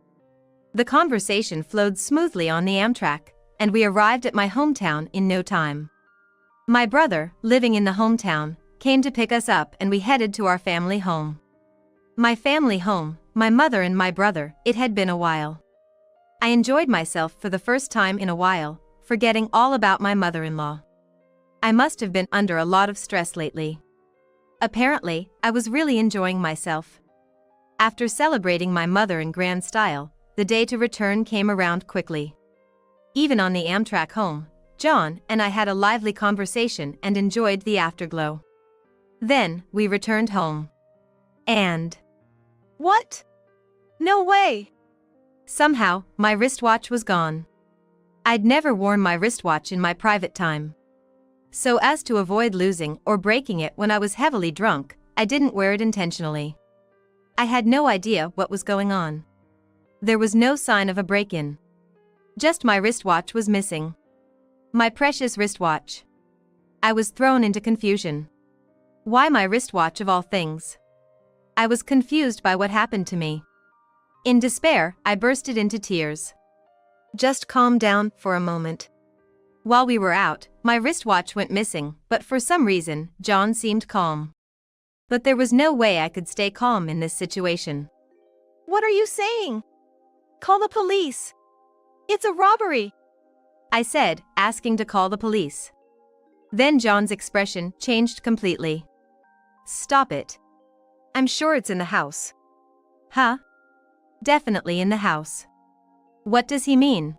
The conversation flowed smoothly on the Amtrak, and we arrived at my hometown in no time. My brother, living in the hometown, came to pick us up and we headed to our family home. My family home, my mother and my brother, it had been a while. I enjoyed myself for the first time in a while, forgetting all about my mother-in-law. I must have been under a lot of stress lately. Apparently, I was really enjoying myself. After celebrating my mother in grand style, the day to return came around quickly. Even on the Amtrak home, John and I had a lively conversation and enjoyed the afterglow. Then, we returned home. And... What? No way! Somehow, my wristwatch was gone. I'd never worn my wristwatch in my private time. So as to avoid losing or breaking it when I was heavily drunk, I didn't wear it intentionally. I had no idea what was going on. There was no sign of a break-in. Just my wristwatch was missing. My precious wristwatch. I was thrown into confusion. Why my wristwatch of all things? I was confused by what happened to me. In despair, I bursted into tears. Just calm down for a moment. While we were out, my wristwatch went missing, but for some reason, John seemed calm. But there was no way I could stay calm in this situation. What are you saying? Call the police. It's a robbery, I said, asking to call the police. Then John's expression changed completely. Stop it. I'm sure it's in the house. Huh? Definitely in the house. What does he mean?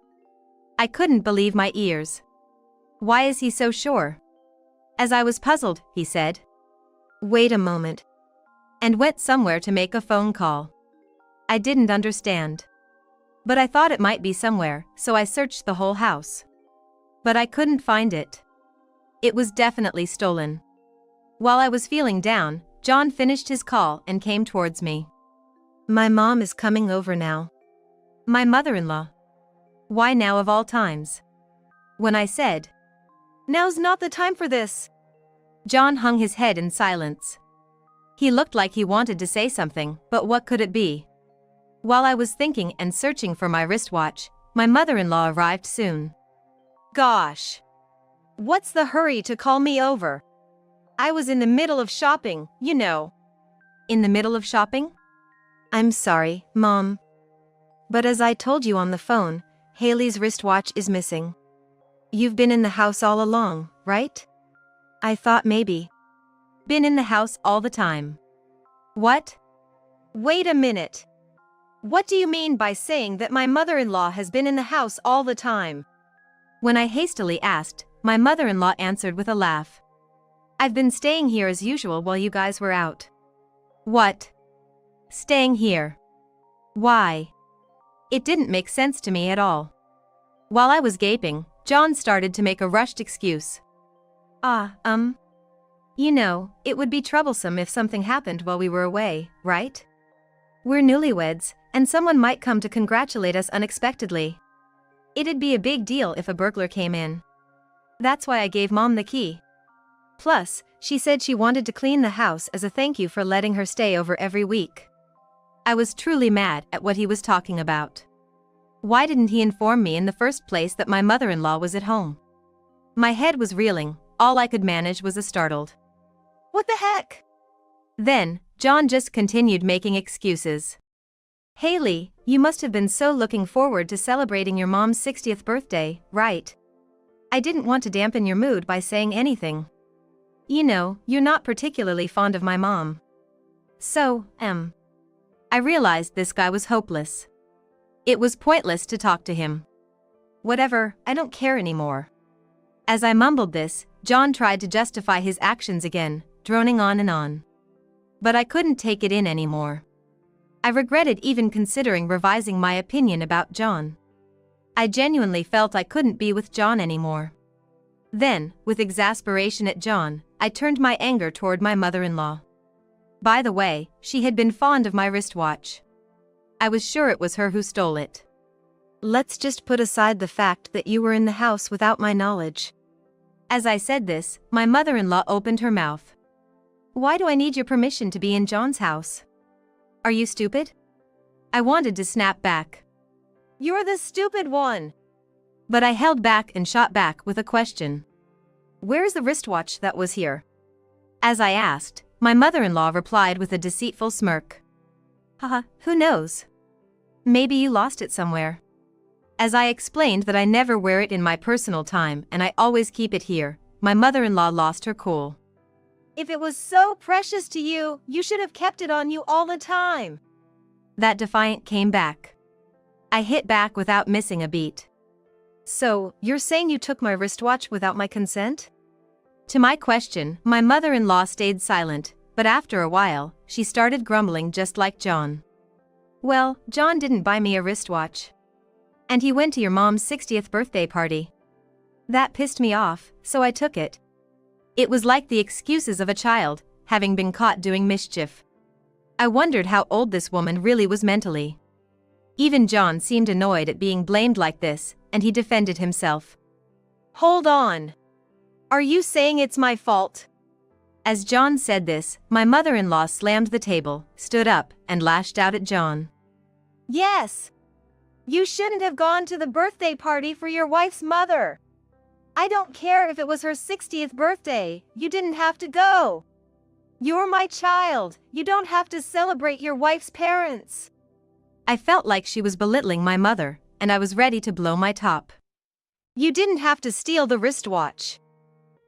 I couldn't believe my ears. Why is he so sure? As I was puzzled, he said, "Wait a moment," and went somewhere to make a phone call. I didn't understand. But I thought it might be somewhere, so I searched the whole house. But I couldn't find it. It was definitely stolen. While I was feeling down, John finished his call and came towards me. "My mom is coming over now." "My mother-in-law? Why now of all times?" When I said, "Now's not the time for this," John hung his head in silence. He looked like he wanted to say something, but what could it be? While I was thinking and searching for my wristwatch, my mother-in-law arrived soon. "Gosh. What's the hurry to call me over? I was in the middle of shopping, you know." "In the middle of shopping?" "I'm sorry, Mom. But as I told you on the phone, Haley's wristwatch is missing. You've been in the house all along, right? I thought maybe." "Been in the house all the time." "What? Wait a minute. What do you mean by saying that my mother-in-law has been in the house all the time?" When I hastily asked, my mother-in-law answered with a laugh. "I've been staying here as usual while you guys were out." "What? Staying here? Why?" It didn't make sense to me at all. While I was gaping, John started to make a rushed excuse. You know, it would be troublesome if something happened while we were away, right? We're newlyweds, and someone might come to congratulate us unexpectedly. It'd be a big deal if a burglar came in. That's why I gave Mom the key. Plus, she said she wanted to clean the house as a thank you for letting her stay over every week. I was truly mad at what he was talking about. Why didn't he inform me in the first place that my mother-in-law was at home? My head was reeling, all I could manage was a startled, "What the heck?" Then, John just continued making excuses. "Haley, you must have been so looking forward to celebrating your mom's 60th birthday, right? I didn't want to dampen your mood by saying anything. You know, you're not particularly fond of my mom. So, I realized this guy was hopeless. It was pointless to talk to him. Whatever, I don't care anymore." As I mumbled this, John tried to justify his actions again, droning on and on. But I couldn't take it in anymore. I regretted even considering revising my opinion about John. I genuinely felt I couldn't be with John anymore. Then, with exasperation at John, I turned my anger toward my mother-in-law. By the way, she had been fond of my wristwatch. I was sure it was her who stole it. "Let's just put aside the fact that you were in the house without my knowledge." As I said this, my mother-in-law opened her mouth. "Why do I need your permission to be in John's house? Are you stupid?" I wanted to snap back. "You're the stupid one." But I held back and shot back with a question. "Where's the wristwatch that was here?" As I asked, my mother-in-law replied with a deceitful smirk. "Haha, who knows? Maybe you lost it somewhere." As I explained that I never wear it in my personal time and I always keep it here, my mother-in-law lost her cool. "If it was so precious to you, you should have kept it on you all the time." That defiant came back. I hit back without missing a beat. "So, you're saying you took my wristwatch without my consent?" To my question, my mother-in-law stayed silent, but after a while, she started grumbling just like John. "Well, John didn't buy me a wristwatch. And he went to your mom's 60th birthday party. That pissed me off, so I took it." It was like the excuses of a child, having been caught doing mischief. I wondered how old this woman really was mentally. Even John seemed annoyed at being blamed like this, and he defended himself. "Hold on. Are you saying it's my fault?" As John said this, my mother-in-law slammed the table, stood up, and lashed out at John. "Yes. You shouldn't have gone to the birthday party for your wife's mother. I don't care if it was her 60th birthday, you didn't have to go. You're my child, you don't have to celebrate your wife's parents." I felt like she was belittling my mother, and I was ready to blow my top. "You didn't have to steal the wristwatch.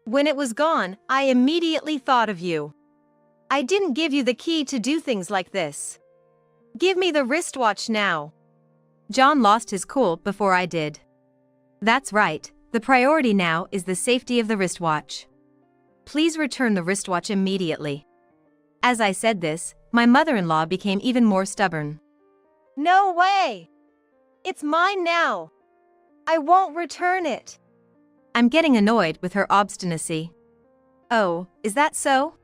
When it was gone, I immediately thought of you. I didn't give you the key to do things like this. Give me the wristwatch now. John lost his cool before I did. That's right, the priority now is the safety of the wristwatch. Please return the wristwatch immediately. As I said this, my mother-in-law became even more stubborn. No way! It's mine now. I won't return it. I'm getting annoyed with her obstinacy. Oh, is that so?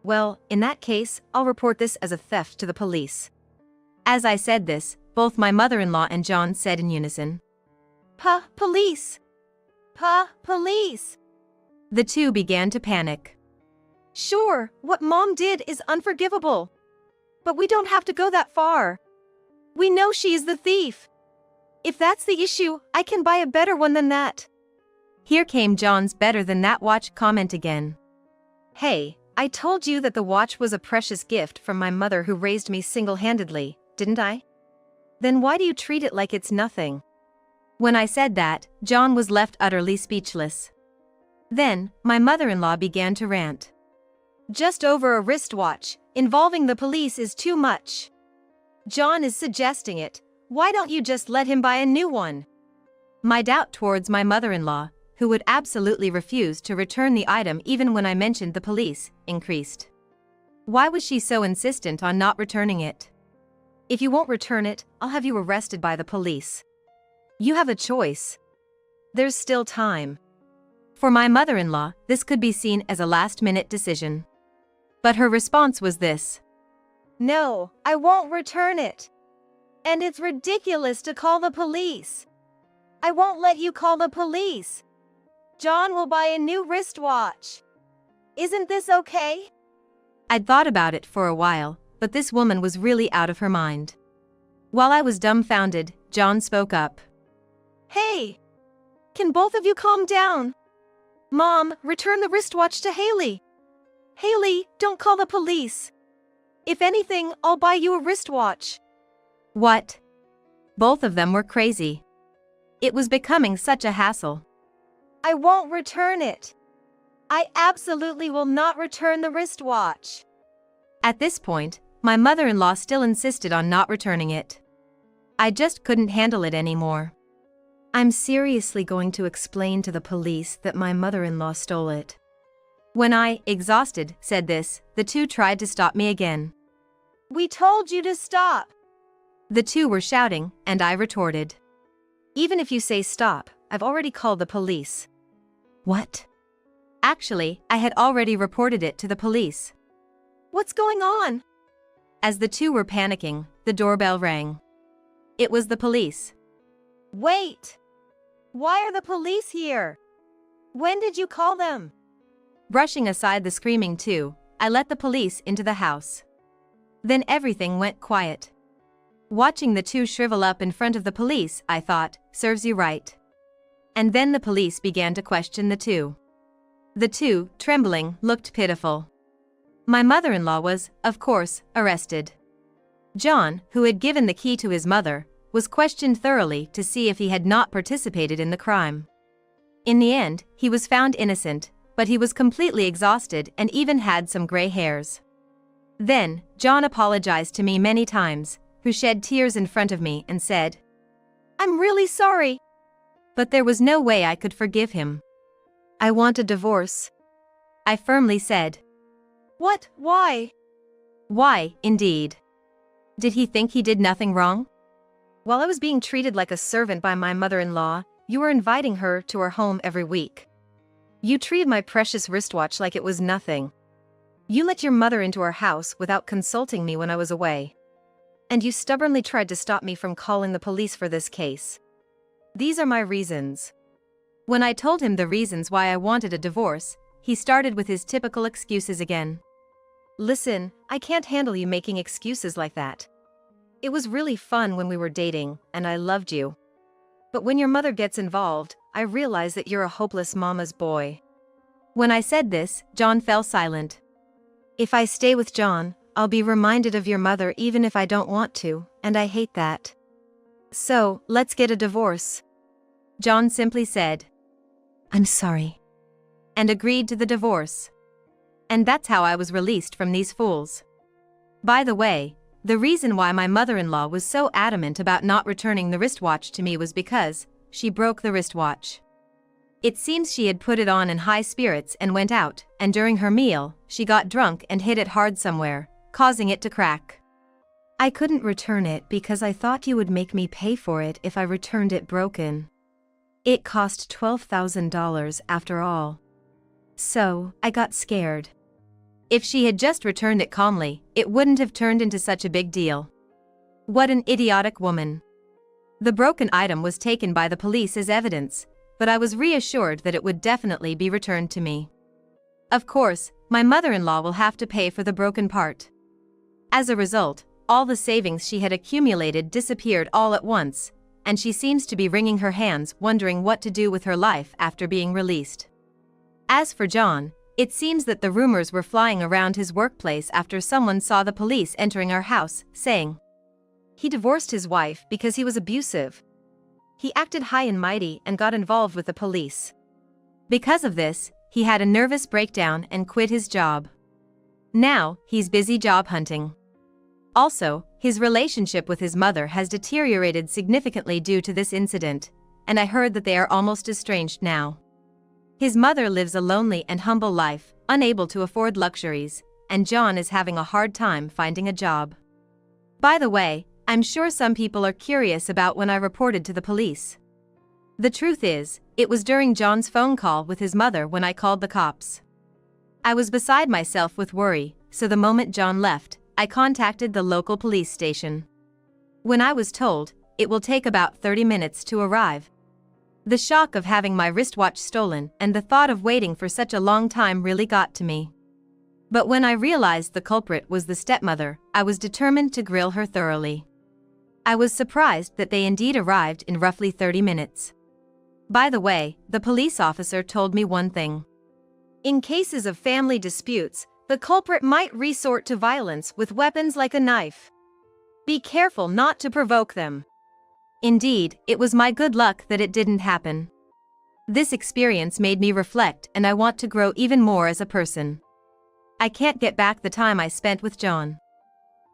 Well, in that case, I'll report this as a theft to the police. As I said this, both my mother-in-law and John said in unison. Police! Police! The two began to panic. Sure, what Mom did is unforgivable. But we don't have to go that far. We know she is the thief. If that's the issue, I can buy a better one than that. Here came John's better than that watch comment again. Hey, I told you that the watch was a precious gift from my mother who raised me single-handedly, didn't I? Then why do you treat it like it's nothing? When I said that, John was left utterly speechless. Then, my mother-in-law began to rant. Just over a wristwatch, involving the police is too much. John is suggesting it. Why don't you just let him buy a new one? My doubt towards my mother-in-law, who would absolutely refuse to return the item even when I mentioned the police, increased. Why was she so insistent on not returning it? If you won't return it, I'll have you arrested by the police. You have a choice. There's still time. For my mother-in-law, this could be seen as a last-minute decision. But her response was this. No, I won't return it. And it's ridiculous to call the police. I won't let you call the police. John will buy a new wristwatch. Isn't this okay? I'd thought about it for a while, but this woman was really out of her mind. While I was dumbfounded, John spoke up. Hey! Can both of you calm down? Mom, return the wristwatch to Haley. Haley, don't call the police. If anything, I'll buy you a wristwatch. What? Both of them were crazy. It was becoming such a hassle. I won't return it. I absolutely will not return the wristwatch. At this point, my mother-in-law still insisted on not returning it. I just couldn't handle it anymore. I'm seriously going to explain to the police that my mother-in-law stole it. When I, exhausted, said this, the two tried to stop me again. We told you to stop. The two were shouting, and I retorted. Even if you say stop, I've already called the police. What? Actually, I had already reported it to the police. What's going on? As the two were panicking, the doorbell rang. It was the police. Wait! Why are the police here? When did you call them? Brushing aside the screaming too, I let the police into the house. Then everything went quiet. Watching the two shrivel up in front of the police, I thought, serves you right. And then the police began to question the two. The two, trembling, looked pitiful. My mother-in-law was, of course, arrested. John, who had given the key to his mother, was questioned thoroughly to see if he had not participated in the crime. In the end, he was found innocent, but he was completely exhausted and even had some gray hairs. Then, John apologized to me many times, who shed tears in front of me and said, I'm really sorry. But there was no way I could forgive him. I want a divorce. I firmly said. What? Why? Why, indeed? Did he think he did nothing wrong? While I was being treated like a servant by my mother-in-law, you were inviting her to our home every week. You treated my precious wristwatch like it was nothing. You let your mother into our house without consulting me when I was away. And you stubbornly tried to stop me from calling the police for this case. These are my reasons. When I told him the reasons why I wanted a divorce, he started with his typical excuses again. Listen, I can't handle you making excuses like that. It was really fun when we were dating, and I loved you. But when your mother gets involved, I realize that you're a hopeless mama's boy. When I said this, John fell silent. If I stay with John, I'll be reminded of your mother even if I don't want to, and I hate that. So, let's get a divorce. John simply said, I'm sorry. And agreed to the divorce. And that's how I was released from these fools. By the way, the reason why my mother-in-law was so adamant about not returning the wristwatch to me was because she broke the wristwatch. It seems she had put it on in high spirits and went out, and during her meal, she got drunk and hit it hard somewhere, causing it to crack. I couldn't return it because I thought you would make me pay for it if I returned it broken. It cost $12,000 after all. So, I got scared. If she had just returned it calmly, it wouldn't have turned into such a big deal. What an idiotic woman. The broken item was taken by the police as evidence, but I was reassured that it would definitely be returned to me. Of course, my mother-in-law will have to pay for the broken part. As a result, all the savings she had accumulated disappeared all at once, and she seems to be wringing her hands wondering what to do with her life after being released. As for John, it seems that the rumors were flying around his workplace after someone saw the police entering our house, saying he divorced his wife because he was abusive. He acted high and mighty and got involved with the police. Because of this, he had a nervous breakdown and quit his job. Now, he's busy job hunting. Also, his relationship with his mother has deteriorated significantly due to this incident, and I heard that they are almost estranged now. His mother lives a lonely and humble life, unable to afford luxuries, and John is having a hard time finding a job. By the way, I'm sure some people are curious about when I reported to the police. The truth is, it was during John's phone call with his mother when I called the cops. I was beside myself with worry, so the moment John left, I contacted the local police station. When I was told, it will take about 30 minutes to arrive. The shock of having my wristwatch stolen and the thought of waiting for such a long time really got to me. But when I realized the culprit was the stepmother, I was determined to grill her thoroughly. I was surprised that they indeed arrived in roughly 30 minutes. By the way, the police officer told me one thing. In cases of family disputes, the culprit might resort to violence with weapons like a knife. Be careful not to provoke them. Indeed, it was my good luck that it didn't happen. This experience made me reflect, and I want to grow even more as a person. I can't get back the time I spent with John.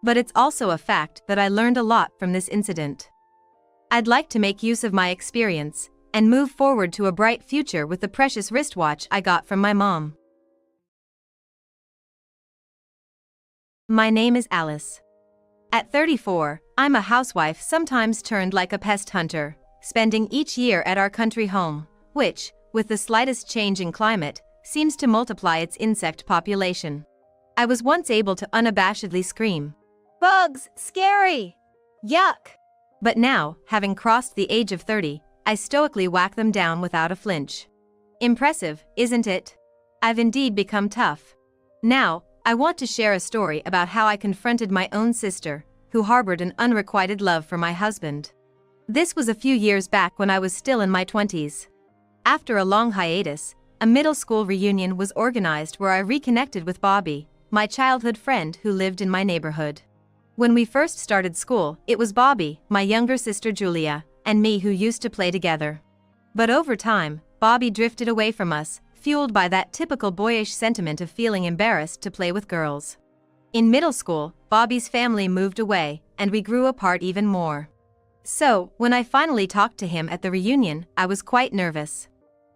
But it's also a fact that I learned a lot from this incident. I'd like to make use of my experience and move forward to a bright future with the precious wristwatch I got from my mom. My name is Alice. At 34, I'm a housewife sometimes turned like a pest hunter, spending each year at our country home, which, with the slightest change in climate, seems to multiply its insect population. I was once able to unabashedly scream, "Bugs, scary! Yuck!" But now, having crossed the age of 30, I stoically whack them down without a flinch. Impressive, isn't it? I've indeed become tough. Now, I want to share a story about how I confronted my own sister, who harbored an unrequited love for my husband. This was a few years back when I was still in my 20s. After a long hiatus, a middle school reunion was organized where I reconnected with Bobby, my childhood friend who lived in my neighborhood. When we first started school, it was Bobby, my younger sister Julia, and me who used to play together. But over time, Bobby drifted away from us, fueled by that typical boyish sentiment of feeling embarrassed to play with girls. In middle school, Bobby's family moved away, and we grew apart even more. So, when I finally talked to him at the reunion, I was quite nervous.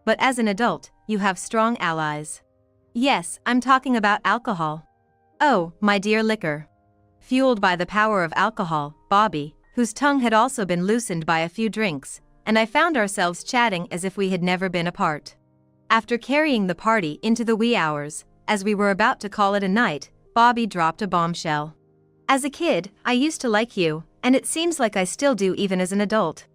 But as an adult, you have strong allies. Yes, I'm talking about alcohol. Oh, my dear liquor. Fueled by the power of alcohol, Bobby, whose tongue had also been loosened by a few drinks, and I found ourselves chatting as if we had never been apart. After carrying the party into the wee hours, as we were about to call it a night, Bobby dropped a bombshell. "As a kid, I used to like you, and it seems like I still do even as an adult."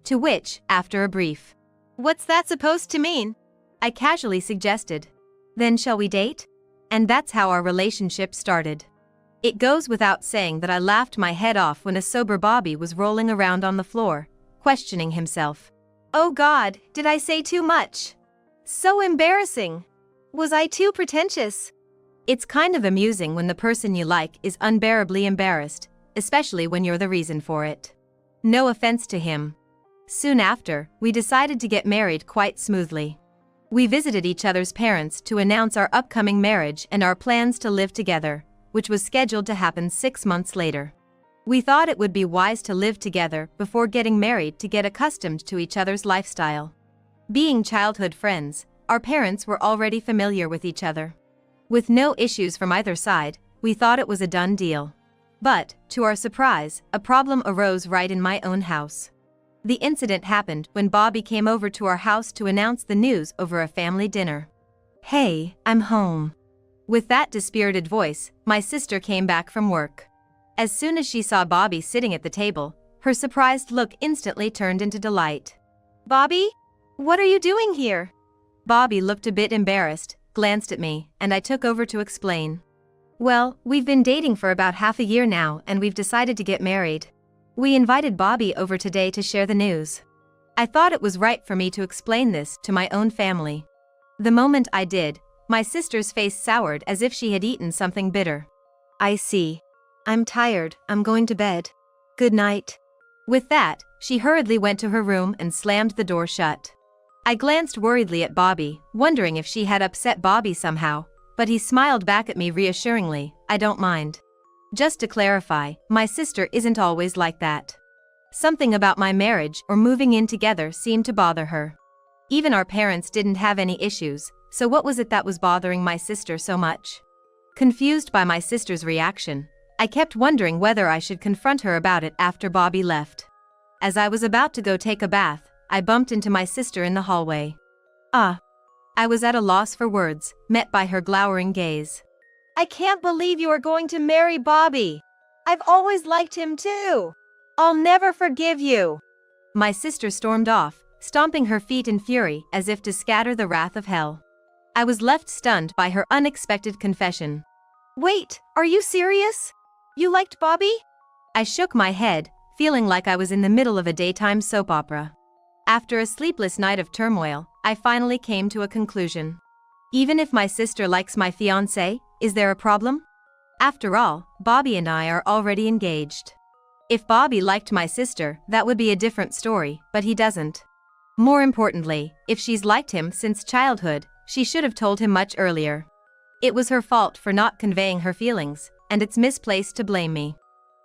To which, after a brief, "What's that supposed to mean?" I casually suggested, "Then shall we date?" And that's how our relationship started. It goes without saying that I laughed my head off when a sober Bobby was rolling around on the floor, questioning himself. "Oh God, did I say too much? So embarrassing. Was I too pretentious?" It's kind of amusing when the person you like is unbearably embarrassed, especially when you're the reason for it. No offense to him. Soon after, we decided to get married quite smoothly. We visited each other's parents to announce our upcoming marriage and our plans to live together, which was scheduled to happen 6 months later. We thought it would be wise to live together before getting married to get accustomed to each other's lifestyle. Being childhood friends, our parents were already familiar with each other. With no issues from either side, we thought it was a done deal. But, to our surprise, a problem arose right in my own house. The incident happened when Bobby came over to our house to announce the news over a family dinner. "Hey, I'm home." With that dispirited voice, my sister came back from work. As soon as she saw Bobby sitting at the table, her surprised look instantly turned into delight. "Bobby? What are you doing here?" Bobby looked a bit embarrassed, glanced at me, and I took over to explain. "Well, we've been dating for about half a year now and we've decided to get married. We invited Bobby over today to share the news." I thought it was right for me to explain this to my own family. The moment I did, my sister's face soured as if she had eaten something bitter. "I see. I'm tired, I'm going to bed. Good night." With that, she hurriedly went to her room and slammed the door shut. I glanced worriedly at Bobby, wondering if she had upset Bobby somehow, but he smiled back at me reassuringly. "I don't mind. Just to clarify, my sister isn't always like that. Something about my marriage or moving in together seemed to bother her. Even our parents didn't have any issues, so what was it that was bothering my sister so much?" Confused by my sister's reaction, I kept wondering whether I should confront her about it after Bobby left. As I was about to go take a bath, I bumped into my sister in the hallway. I was at a loss for words, met by her glowering gaze. "I can't believe you are going to marry Bobby. I've always liked him too. I'll never forgive you." My sister stormed off, stomping her feet in fury as if to scatter the wrath of hell. I was left stunned by her unexpected confession. "Wait, are you serious? You liked Bobby?" I shook my head, feeling like I was in the middle of a daytime soap opera. After a sleepless night of turmoil, I finally came to a conclusion. Even if my sister likes my fiancé, is there a problem? After all, Bobby and I are already engaged. If Bobby liked my sister, that would be a different story, but he doesn't. More importantly, if she's liked him since childhood, she should have told him much earlier. It was her fault for not conveying her feelings, and it's misplaced to blame me.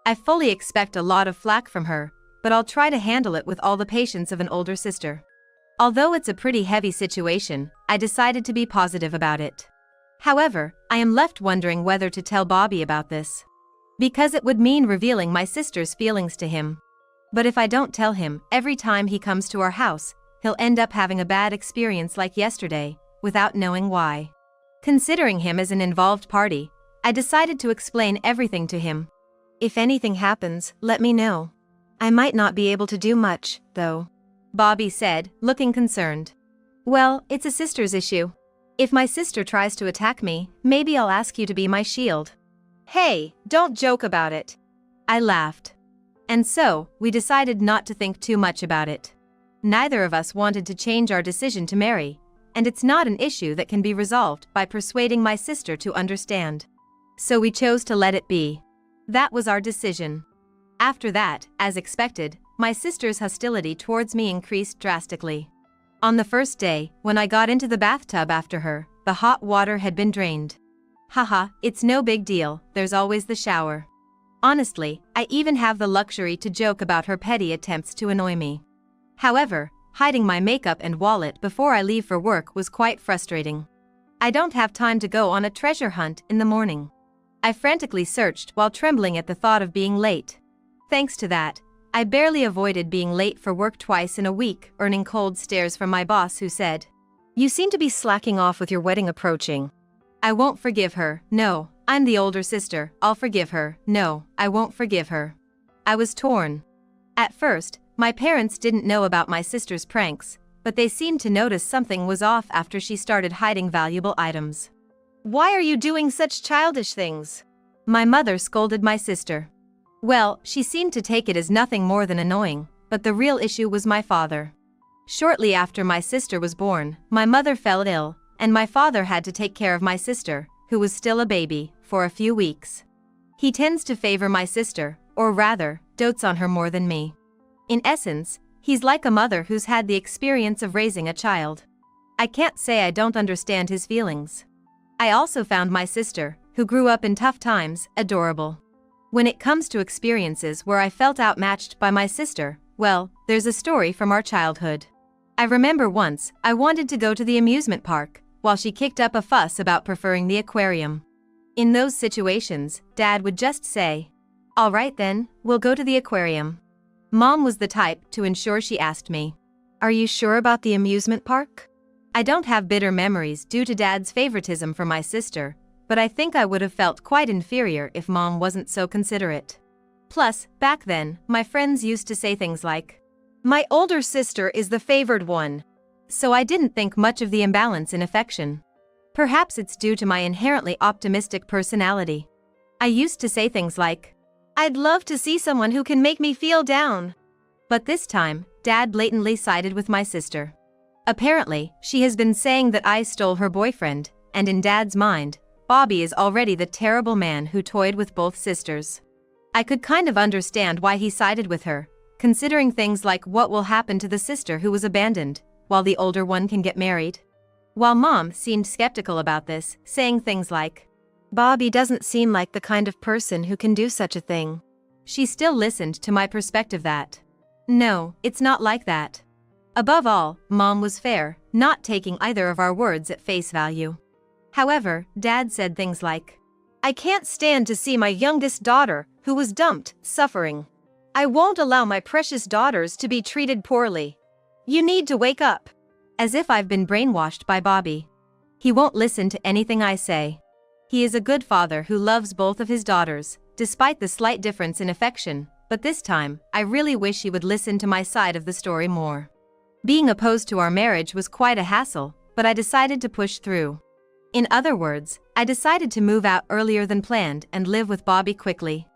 I fully expect a lot of flack from her, but I'll try to handle it with all the patience of an older sister. Although it's a pretty heavy situation, I decided to be positive about it. However, I am left wondering whether to tell Bobby about this. Because it would mean revealing my sister's feelings to him. But if I don't tell him, every time he comes to our house, he'll end up having a bad experience like yesterday, without knowing why. Considering him as an involved party, I decided to explain everything to him. "If anything happens, let me know. I might not be able to do much, though," Bobby said, looking concerned. "Well, it's a sister's issue. If my sister tries to attack me, maybe I'll ask you to be my shield." "Hey, don't joke about it." I laughed. And so, we decided not to think too much about it. Neither of us wanted to change our decision to marry, and it's not an issue that can be resolved by persuading my sister to understand. So we chose to let it be. That was our decision. After that, as expected, my sister's hostility towards me increased drastically. On the first day, when I got into the bathtub after her, the hot water had been drained. Haha, it's no big deal, there's always the shower. Honestly, I even have the luxury to joke about her petty attempts to annoy me. However, hiding my makeup and wallet before I leave for work was quite frustrating. I don't have time to go on a treasure hunt in the morning. I frantically searched while trembling at the thought of being late. Thanks to that, I barely avoided being late for work twice in a week, earning cold stares from my boss who said, "You seem to be slacking off with your wedding approaching." "I won't forgive her, no, I'm the older sister, I'll forgive her, no, I won't forgive her." I was torn. At first, my parents didn't know about my sister's pranks, but they seemed to notice something was off after she started hiding valuable items. "Why are you doing such childish things?" My mother scolded my sister. Well, she seemed to take it as nothing more than annoying, but the real issue was my father. Shortly after my sister was born, my mother fell ill, and my father had to take care of my sister, who was still a baby, for a few weeks. He tends to favor my sister, or rather, dotes on her more than me. In essence, he's like a mother who's had the experience of raising a child. I can't say I don't understand his feelings. I also found my sister, who grew up in tough times, adorable. When it comes to experiences where I felt outmatched by my sister, well, there's a story from our childhood. I remember once, I wanted to go to the amusement park, while she kicked up a fuss about preferring the aquarium. In those situations, Dad would just say, "All right then, we'll go to the aquarium." Mom was the type to ensure she asked me, "Are you sure about the amusement park?" I don't have bitter memories due to Dad's favoritism for my sister, but I think I would have felt quite inferior if Mom wasn't so considerate. Plus, back then, my friends used to say things like, "My older sister is the favored one." So I didn't think much of the imbalance in affection. Perhaps it's due to my inherently optimistic personality. I used to say things like, "I'd love to see someone who can make me feel down." But this time, Dad blatantly sided with my sister. Apparently, she has been saying that I stole her boyfriend, and in Dad's mind, Bobby is already the terrible man who toyed with both sisters. I could kind of understand why he sided with her, considering things like what will happen to the sister who was abandoned, while the older one can get married. While Mom seemed skeptical about this, saying things like, "Bobby doesn't seem like the kind of person who can do such a thing." She still listened to my perspective that, "No, it's not like that." Above all, Mom was fair, not taking either of our words at face value. However, Dad said things like, "I can't stand to see my youngest daughter, who was dumped, suffering. I won't allow my precious daughters to be treated poorly. You need to wake up." As if I've been brainwashed by Bobby. He won't listen to anything I say. He is a good father who loves both of his daughters, despite the slight difference in affection, but this time, I really wish he would listen to my side of the story more. Being opposed to our marriage was quite a hassle, but I decided to push through. In other words, I decided to move out earlier than planned and live with Bobby quickly.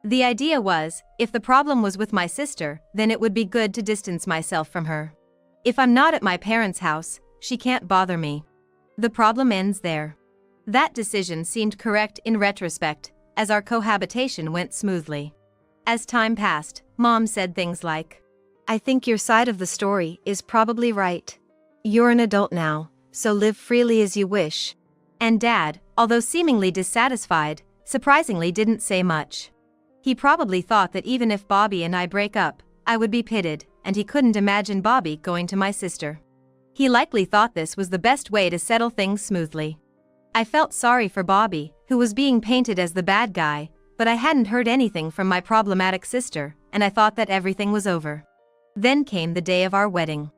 The idea was, if the problem was with my sister, then it would be good to distance myself from her. If I'm not at my parents' house, she can't bother me. The problem ends there. That decision seemed correct in retrospect, as our cohabitation went smoothly. As time passed, Mom said things like, "I think your side of the story is probably right. You're an adult now, so live freely as you wish." And Dad, although seemingly dissatisfied, surprisingly didn't say much. He probably thought that even if Bobby and I break up, I would be pitted, and he couldn't imagine Bobby going to my sister. He likely thought this was the best way to settle things smoothly. I felt sorry for Bobby, who was being painted as the bad guy, but I hadn't heard anything from my problematic sister, and I thought that everything was over. Then came the day of our wedding.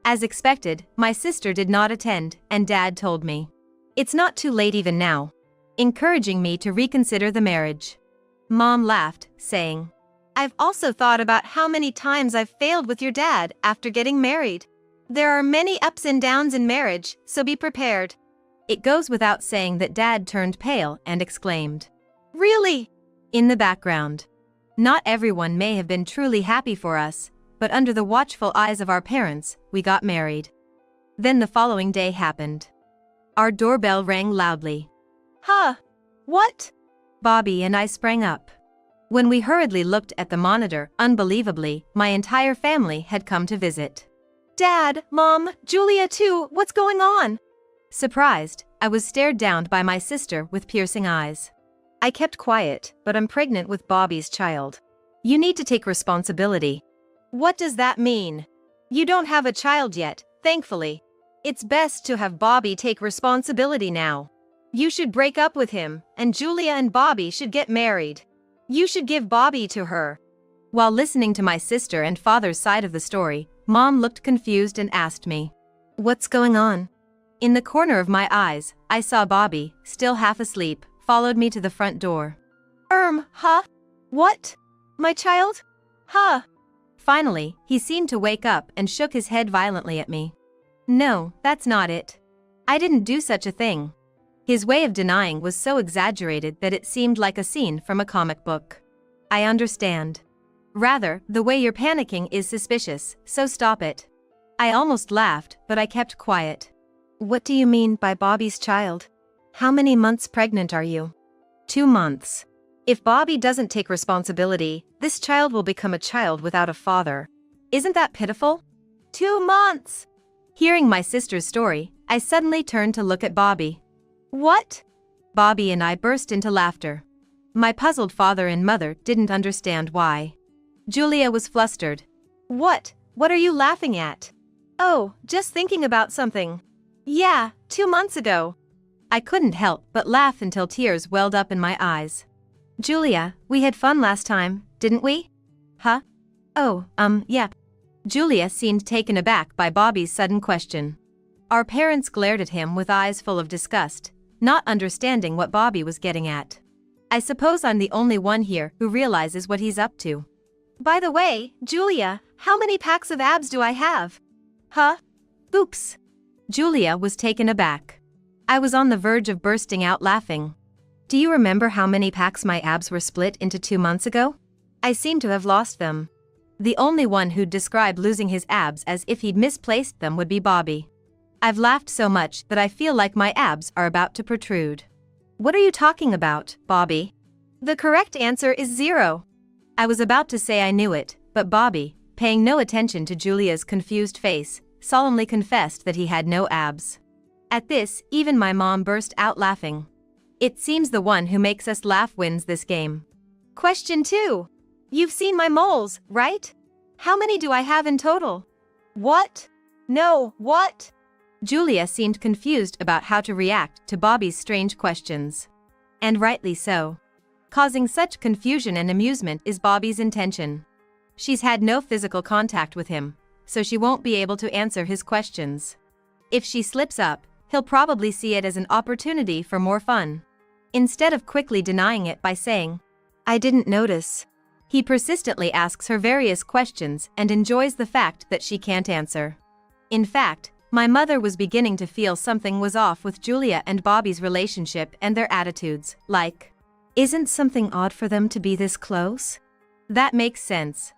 As expected, my sister did not attend, and Dad told me, "It's not too late even now," encouraging me to reconsider the marriage. Mom laughed, saying, "I've also thought about how many times I've failed with your dad after getting married. There are many ups and downs in marriage, so be prepared." It goes without saying that Dad turned pale and exclaimed, "Really?" in the background. Not everyone may have been truly happy for us, but under the watchful eyes of our parents, we got married. Then the following day happened. Our doorbell rang loudly. "Huh? What?" Bobby and I sprang up. When we hurriedly looked at the monitor, unbelievably, my entire family had come to visit. "Dad, Mom, Julia too, what's going on?" Surprised, I was stared down by my sister with piercing eyes. I kept quiet, but I'm pregnant with Bobby's child. You need to take responsibility. What does that mean? You don't have a child yet, thankfully. It's best to have Bobby take responsibility now. You should break up with him, and Julia and Bobby should get married. You should give Bobby to her." While listening to my sister and father's side of the story, Mom looked confused and asked me, "What's going on?" In the corner of my eyes, I saw Bobby, still half asleep, followed me to the front door. Huh? What? My child? Huh?" Finally, he seemed to wake up and shook his head violently at me. "No, that's not it. I didn't do such a thing." His way of denying was so exaggerated that it seemed like a scene from a comic book. "I understand. Rather, the way you're panicking is suspicious, so stop it." I almost laughed, but I kept quiet. "What do you mean by Bobby's child? How many months pregnant are you?" 2 months. If Bobby doesn't take responsibility, this child will become a child without a father. Isn't that pitiful? 2 months! Hearing my sister's story, I suddenly turned to look at Bobby. What? Bobby and I burst into laughter. My puzzled father and mother didn't understand why. Julia was flustered. What? What are you laughing at? Oh, just thinking about something. Yeah, 2 months ago. I couldn't help but laugh until tears welled up in my eyes. Julia, we had fun last time, didn't we? Huh? Oh, yeah. Julia seemed taken aback by Bobby's sudden question. Our parents glared at him with eyes full of disgust, not understanding what Bobby was getting at. I suppose I'm the only one here who realizes what he's up to. By the way, Julia, how many packs of abs do I have? Huh? Oops. Julia was taken aback. I was on the verge of bursting out laughing. Do you remember how many packs my abs were split into 2 months ago? I seem to have lost them. The only one who'd describe losing his abs as if he'd misplaced them would be Bobby. I've laughed so much that I feel like my abs are about to protrude. What are you talking about, Bobby? The correct answer is 0. I was about to say I knew it, but Bobby, paying no attention to Julia's confused face, solemnly confessed that he had no abs. At this, even my mom burst out laughing. It seems the one who makes us laugh wins this game. Question 2. You've seen my moles, right? How many do I have in total? What? No, what? Julia seemed confused about how to react to Bobby's strange questions. And rightly so. Causing such confusion and amusement is Bobby's intention. She's had no physical contact with him, so she won't be able to answer his questions. If she slips up, he'll probably see it as an opportunity for more fun. Instead of quickly denying it by saying, I didn't notice. He persistently asks her various questions and enjoys the fact that she can't answer. In fact, my mother was beginning to feel something was off with Julia and Bobby's relationship and their attitudes, like, isn't something odd for them to be this close? That makes sense.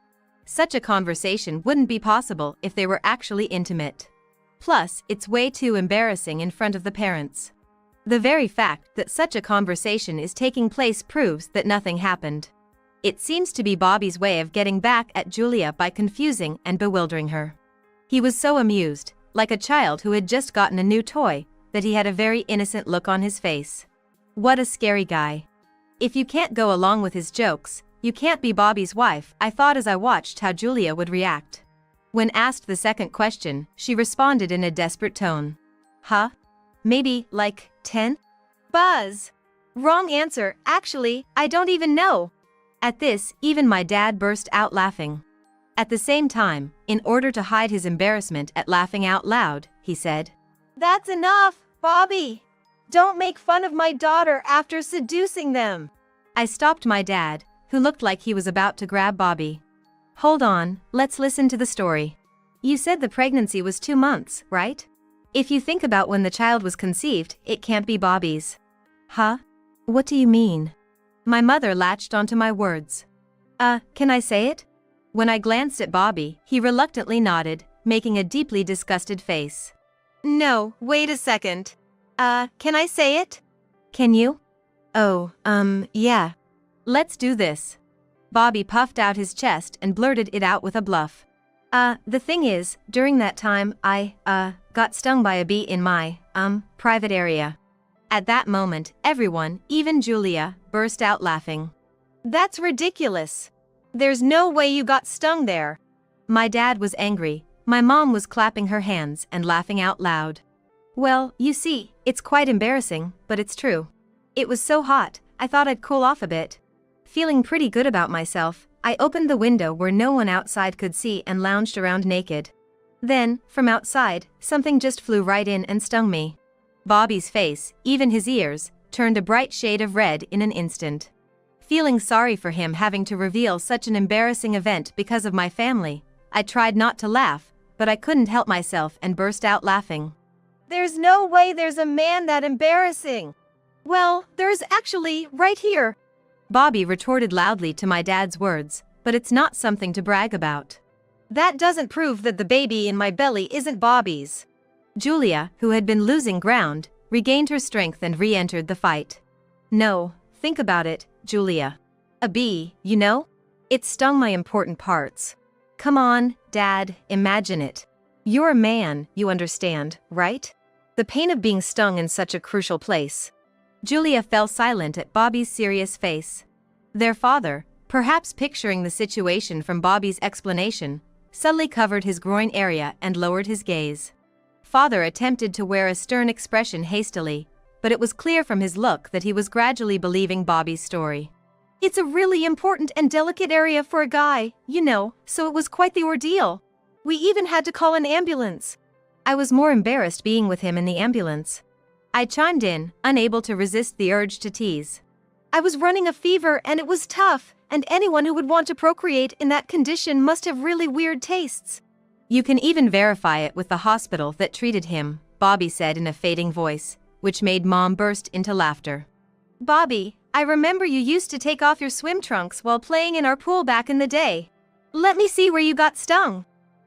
Such a conversation wouldn't be possible if they were actually intimate. Plus, it's way too embarrassing in front of the parents. The very fact that such a conversation is taking place proves that nothing happened. It seems to be Bobby's way of getting back at Julia by confusing and bewildering her. He was so amused, like a child who had just gotten a new toy, that he had a very innocent look on his face. What a scary guy. If you can't go along with his jokes, you can't be Bobby's wife, I thought as I watched how Julia would react. When asked the second question, she responded in a desperate tone. Huh? Maybe, like, 10? Buzz! Wrong answer, actually, I don't even know. At this, even my dad burst out laughing. At the same time, in order to hide his embarrassment at laughing out loud, he said, That's enough, Bobby! Don't make fun of my daughter after seducing them! I stopped my dad, who looked like he was about to grab Bobby. Hold on, let's listen to the story. You said the pregnancy was 2 months, right? If you think about when the child was conceived, it can't be Bobby's. Huh? What do you mean? My mother latched onto my words. Can I say it? When I glanced at Bobby, he reluctantly nodded, making a deeply disgusted face. No, wait a second. Can I say it? Can you? Oh, yeah. Let's do this. Bobby puffed out his chest and blurted it out with a bluff. The thing is, during that time, I, got stung by a bee in my, private area. At that moment, everyone, even Julia, burst out laughing. That's ridiculous. There's no way you got stung there. My dad was angry. My mom was clapping her hands and laughing out loud. Well, you see, it's quite embarrassing, but it's true. It was so hot, I thought I'd cool off a bit. Feeling pretty good about myself, I opened the window where no one outside could see and lounged around naked. Then, from outside, something just flew right in and stung me. Bobby's face, even his ears, turned a bright shade of red in an instant. Feeling sorry for him having to reveal such an embarrassing event because of my family, I tried not to laugh, but I couldn't help myself and burst out laughing. There's no way there's a man that embarrassing. Well, there's actually, right here. Bobby retorted loudly to my dad's words, but it's not something to brag about. That doesn't prove that the baby in my belly isn't Bobby's. Julia, who had been losing ground, regained her strength and re-entered the fight. No, think about it, Julia. A bee, you know? It stung my important parts. Come on, Dad, imagine it. You're a man, you understand, right? The pain of being stung in such a crucial place. Julia fell silent at Bobby's serious face. Their father, perhaps picturing the situation from Bobby's explanation, subtly covered his groin area and lowered his gaze. Father attempted to wear a stern expression hastily, but it was clear from his look that he was gradually believing Bobby's story. It's a really important and delicate area for a guy, you know, so it was quite the ordeal. We even had to call an ambulance. I was more embarrassed being with him in the ambulance. I chimed in, unable to resist the urge to tease. I was running a fever and it was tough, and anyone who would want to procreate in that condition must have really weird tastes. You can even verify it with the hospital that treated him, Bobby said in a fading voice, which made Mom burst into laughter. Bobby, I remember you used to take off your swim trunks while playing in our pool back in the day. Let me see where you got stung.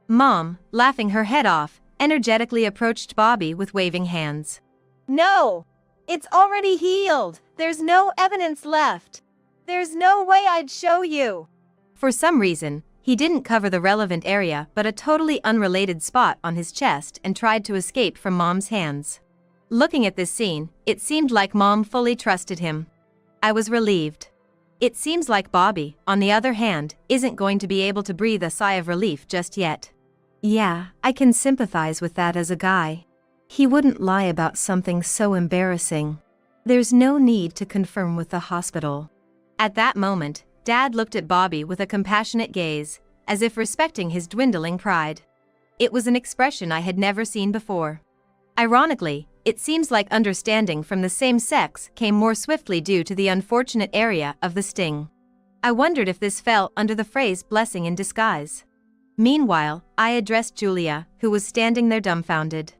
Mom, laughing her head off, energetically approached Bobby with waving hands. No! It's already healed. There's no evidence left. There's no way I'd show you. For some reason, he didn't cover the relevant area but a totally unrelated spot on his chest and tried to escape from Mom's hands. Looking at this scene, it seemed like Mom fully trusted him. I was relieved. It seems like Bobby, on the other hand, isn't going to be able to breathe a sigh of relief just yet. Yeah, I can sympathize with that as a guy. He wouldn't lie about something so embarrassing. There's no need to confirm with the hospital. At that moment, Dad looked at Bobby with a compassionate gaze, as if respecting his dwindling pride. It was an expression I had never seen before. Ironically, it seems like understanding from the same sex came more swiftly due to the unfortunate area of the sting. I wondered if this fell under the phrase blessing in disguise. Meanwhile, I addressed Julia, who was standing there dumbfounded.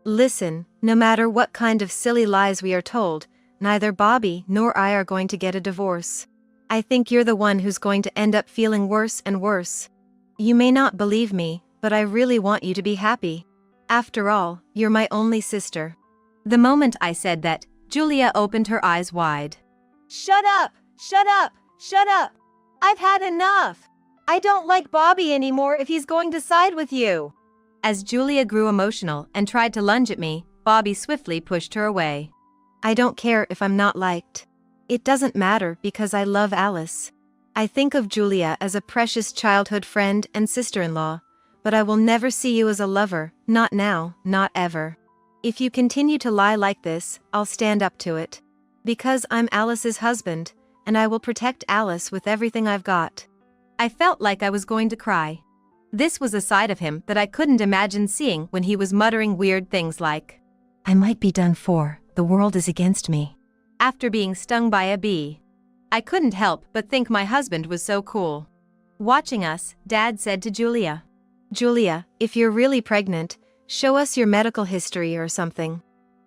Listen, no matter what kind of silly lies we are told, neither Bobby nor I are going to get a divorce. I think you're the one who's going to end up feeling worse and worse. You may not believe me, but I really want you to be happy. After all, you're my only sister. The moment I said that, Julia opened her eyes wide. Shut up! Shut up! Shut up! I've had enough! I don't like Bobby anymore if he's going to side with you. As Julia grew emotional and tried to lunge at me, Bobby swiftly pushed her away. I don't care if I'm not liked. It doesn't matter because I love Alice. I think of Julia as a precious childhood friend and sister-in-law, but I will never see you as a lover, not now, not ever. If you continue to lie like this, I'll stand up to it. Because I'm Alice's husband, and I will protect Alice with everything I've got. I felt like I was going to cry. This was a side of him that I couldn't imagine seeing when he was muttering weird things like, I might be done for, the world is against me. After being stung by a bee. I couldn't help but think my husband was so cool. Watching us, Dad said to Julia. Julia, if you're really pregnant, show us your medical history or something.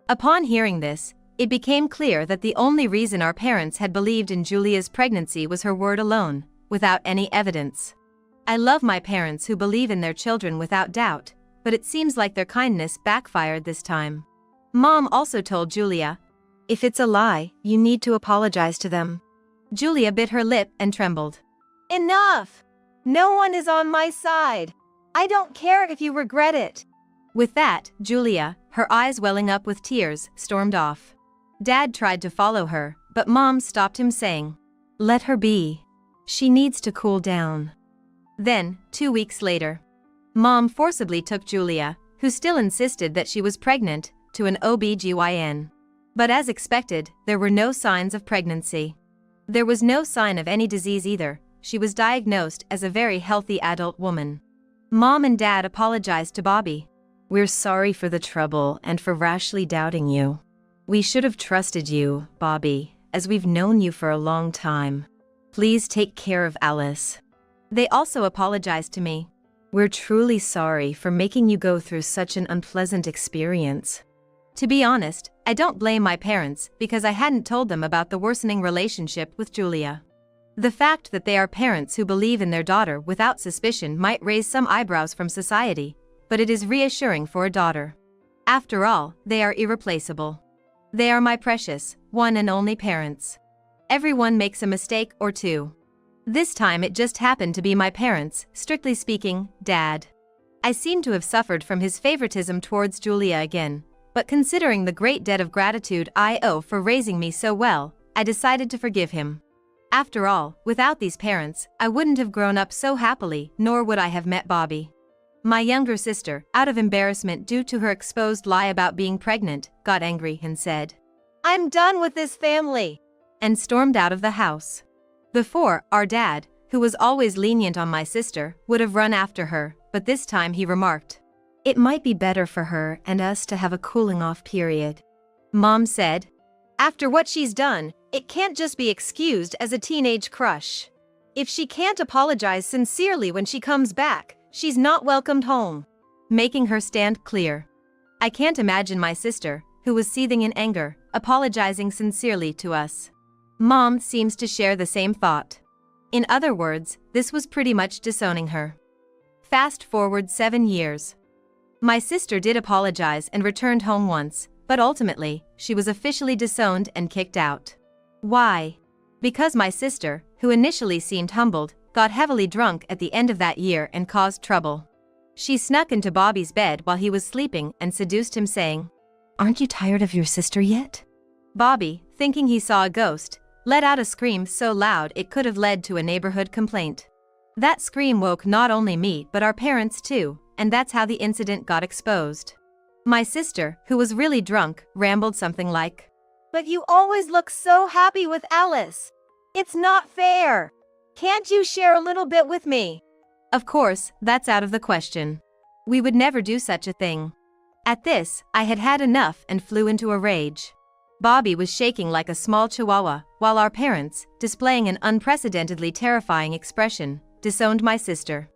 Upon hearing this, it became clear that the only reason our parents had believed in Julia's pregnancy was her word alone, without any evidence. I love my parents who believe in their children without doubt, but it seems like their kindness backfired this time. Mom also told Julia, if it's a lie, you need to apologize to them. Julia bit her lip and trembled. Enough! No one is on my side. I don't care if you regret it. With that, Julia, her eyes welling up with tears, stormed off. Dad tried to follow her, but Mom stopped him saying, let her be. She needs to cool down. Then, 2 weeks later, Mom forcibly took Julia, who still insisted that she was pregnant, to an OB/GYN. But as expected, there were no signs of pregnancy. There was no sign of any disease either. She was diagnosed as a very healthy adult woman. Mom and Dad apologized to Bobby. We're sorry for the trouble and for rashly doubting you. We should have trusted you, Bobby, as we've known you for a long time. Please take care of Alice. They also apologized to me. We're truly sorry for making you go through such an unpleasant experience. To be honest, I don't blame my parents because I hadn't told them about the worsening relationship with Julia. The fact that they are parents who believe in their daughter without suspicion might raise some eyebrows from society, but it is reassuring for a daughter. After all, they are irreplaceable. They are my precious, one and only parents. Everyone makes a mistake or two. This time it just happened to be my parents, strictly speaking, Dad. I seem to have suffered from his favoritism towards Julia again, but considering the great debt of gratitude I owe for raising me so well, I decided to forgive him. After all, without these parents, I wouldn't have grown up so happily, nor would I have met Bobby. My younger sister, out of embarrassment due to her exposed lie about being pregnant, got angry and said, "I'm done with this family," and stormed out of the house. Before, our dad, who was always lenient on my sister, would have run after her, but this time he remarked, "It might be better for her and us to have a cooling off period." Mom said, "After what she's done, it can't just be excused as a teenage crush. If she can't apologize sincerely when she comes back, she's not welcomed home," making her stand clear. I can't imagine my sister, who was seething in anger, apologizing sincerely to us. Mom seems to share the same thought. In other words, this was pretty much disowning her. Fast forward 7 years. My sister did apologize and returned home once, but ultimately, she was officially disowned and kicked out. Why? Because my sister, who initially seemed humbled, got heavily drunk at the end of that year and caused trouble. She snuck into Bobby's bed while he was sleeping and seduced him, saying, "Aren't you tired of your sister yet?" Bobby, thinking he saw a ghost, let out a scream so loud it could have led to a neighborhood complaint. That scream woke not only me but our parents too, and that's how the incident got exposed. My sister, who was really drunk, rambled something like, "But you always look so happy with Alice. It's not fair. Can't you share a little bit with me?" Of course, that's out of the question. We would never do such a thing. At this, I had had enough and flew into a rage. Bobby was shaking like a small chihuahua, while our parents, displaying an unprecedentedly terrifying expression, disowned my sister.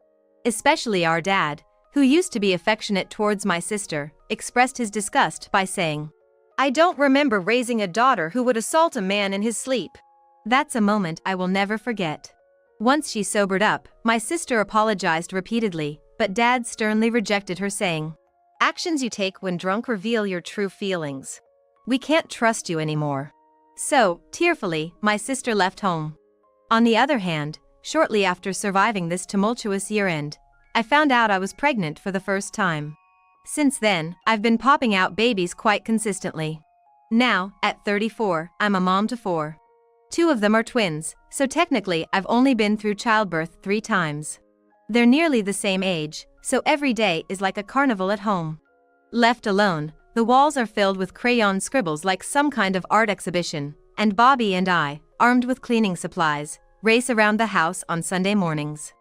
Especially our dad, who used to be affectionate towards my sister, expressed his disgust by saying, "I don't remember raising a daughter who would assault a man in his sleep." That's a moment I will never forget. Once she sobered up, my sister apologized repeatedly, but Dad sternly rejected her, saying, "Actions you take when drunk reveal your true feelings. We can't trust you anymore." So, tearfully, my sister left home. On the other hand, shortly after surviving this tumultuous year-end, I found out I was pregnant for the first time. Since then, I've been popping out babies quite consistently. Now, at 34, I'm a mom to 4. 2 of them are twins, so technically I've only been through childbirth 3 times. They're nearly the same age, so every day is like a carnival at home. Left alone, the walls are filled with crayon scribbles like some kind of art exhibition, and Bobby and I, armed with cleaning supplies, race around the house on Sunday mornings.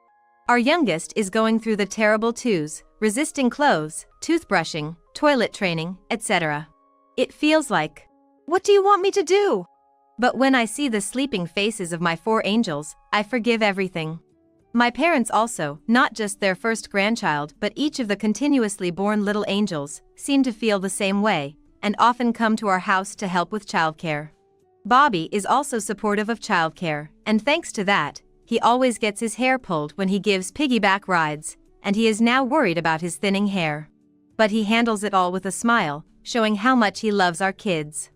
Our youngest is going through the terrible twos, resisting clothes, toothbrushing, toilet training, etc. It feels like, "What do you want me to do?" But when I see the sleeping faces of my 4 angels, I forgive everything. My parents also, not just their first grandchild but each of the continuously born little angels, seem to feel the same way, and often come to our house to help with childcare. Bobby is also supportive of childcare, and thanks to that, he always gets his hair pulled when he gives piggyback rides, and he is now worried about his thinning hair. But he handles it all with a smile, showing how much he loves our kids.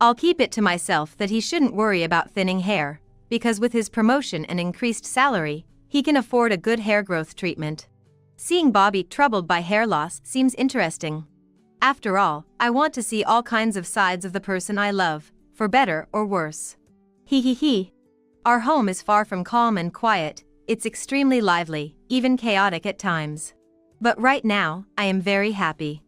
I'll keep it to myself that he shouldn't worry about thinning hair, because with his promotion and increased salary, he can afford a good hair growth treatment. Seeing Bobby troubled by hair loss seems interesting. After all, I want to see all kinds of sides of the person I love, for better or worse. He. Our home is far from calm and quiet, it's extremely lively, even chaotic at times. But right now, I am very happy.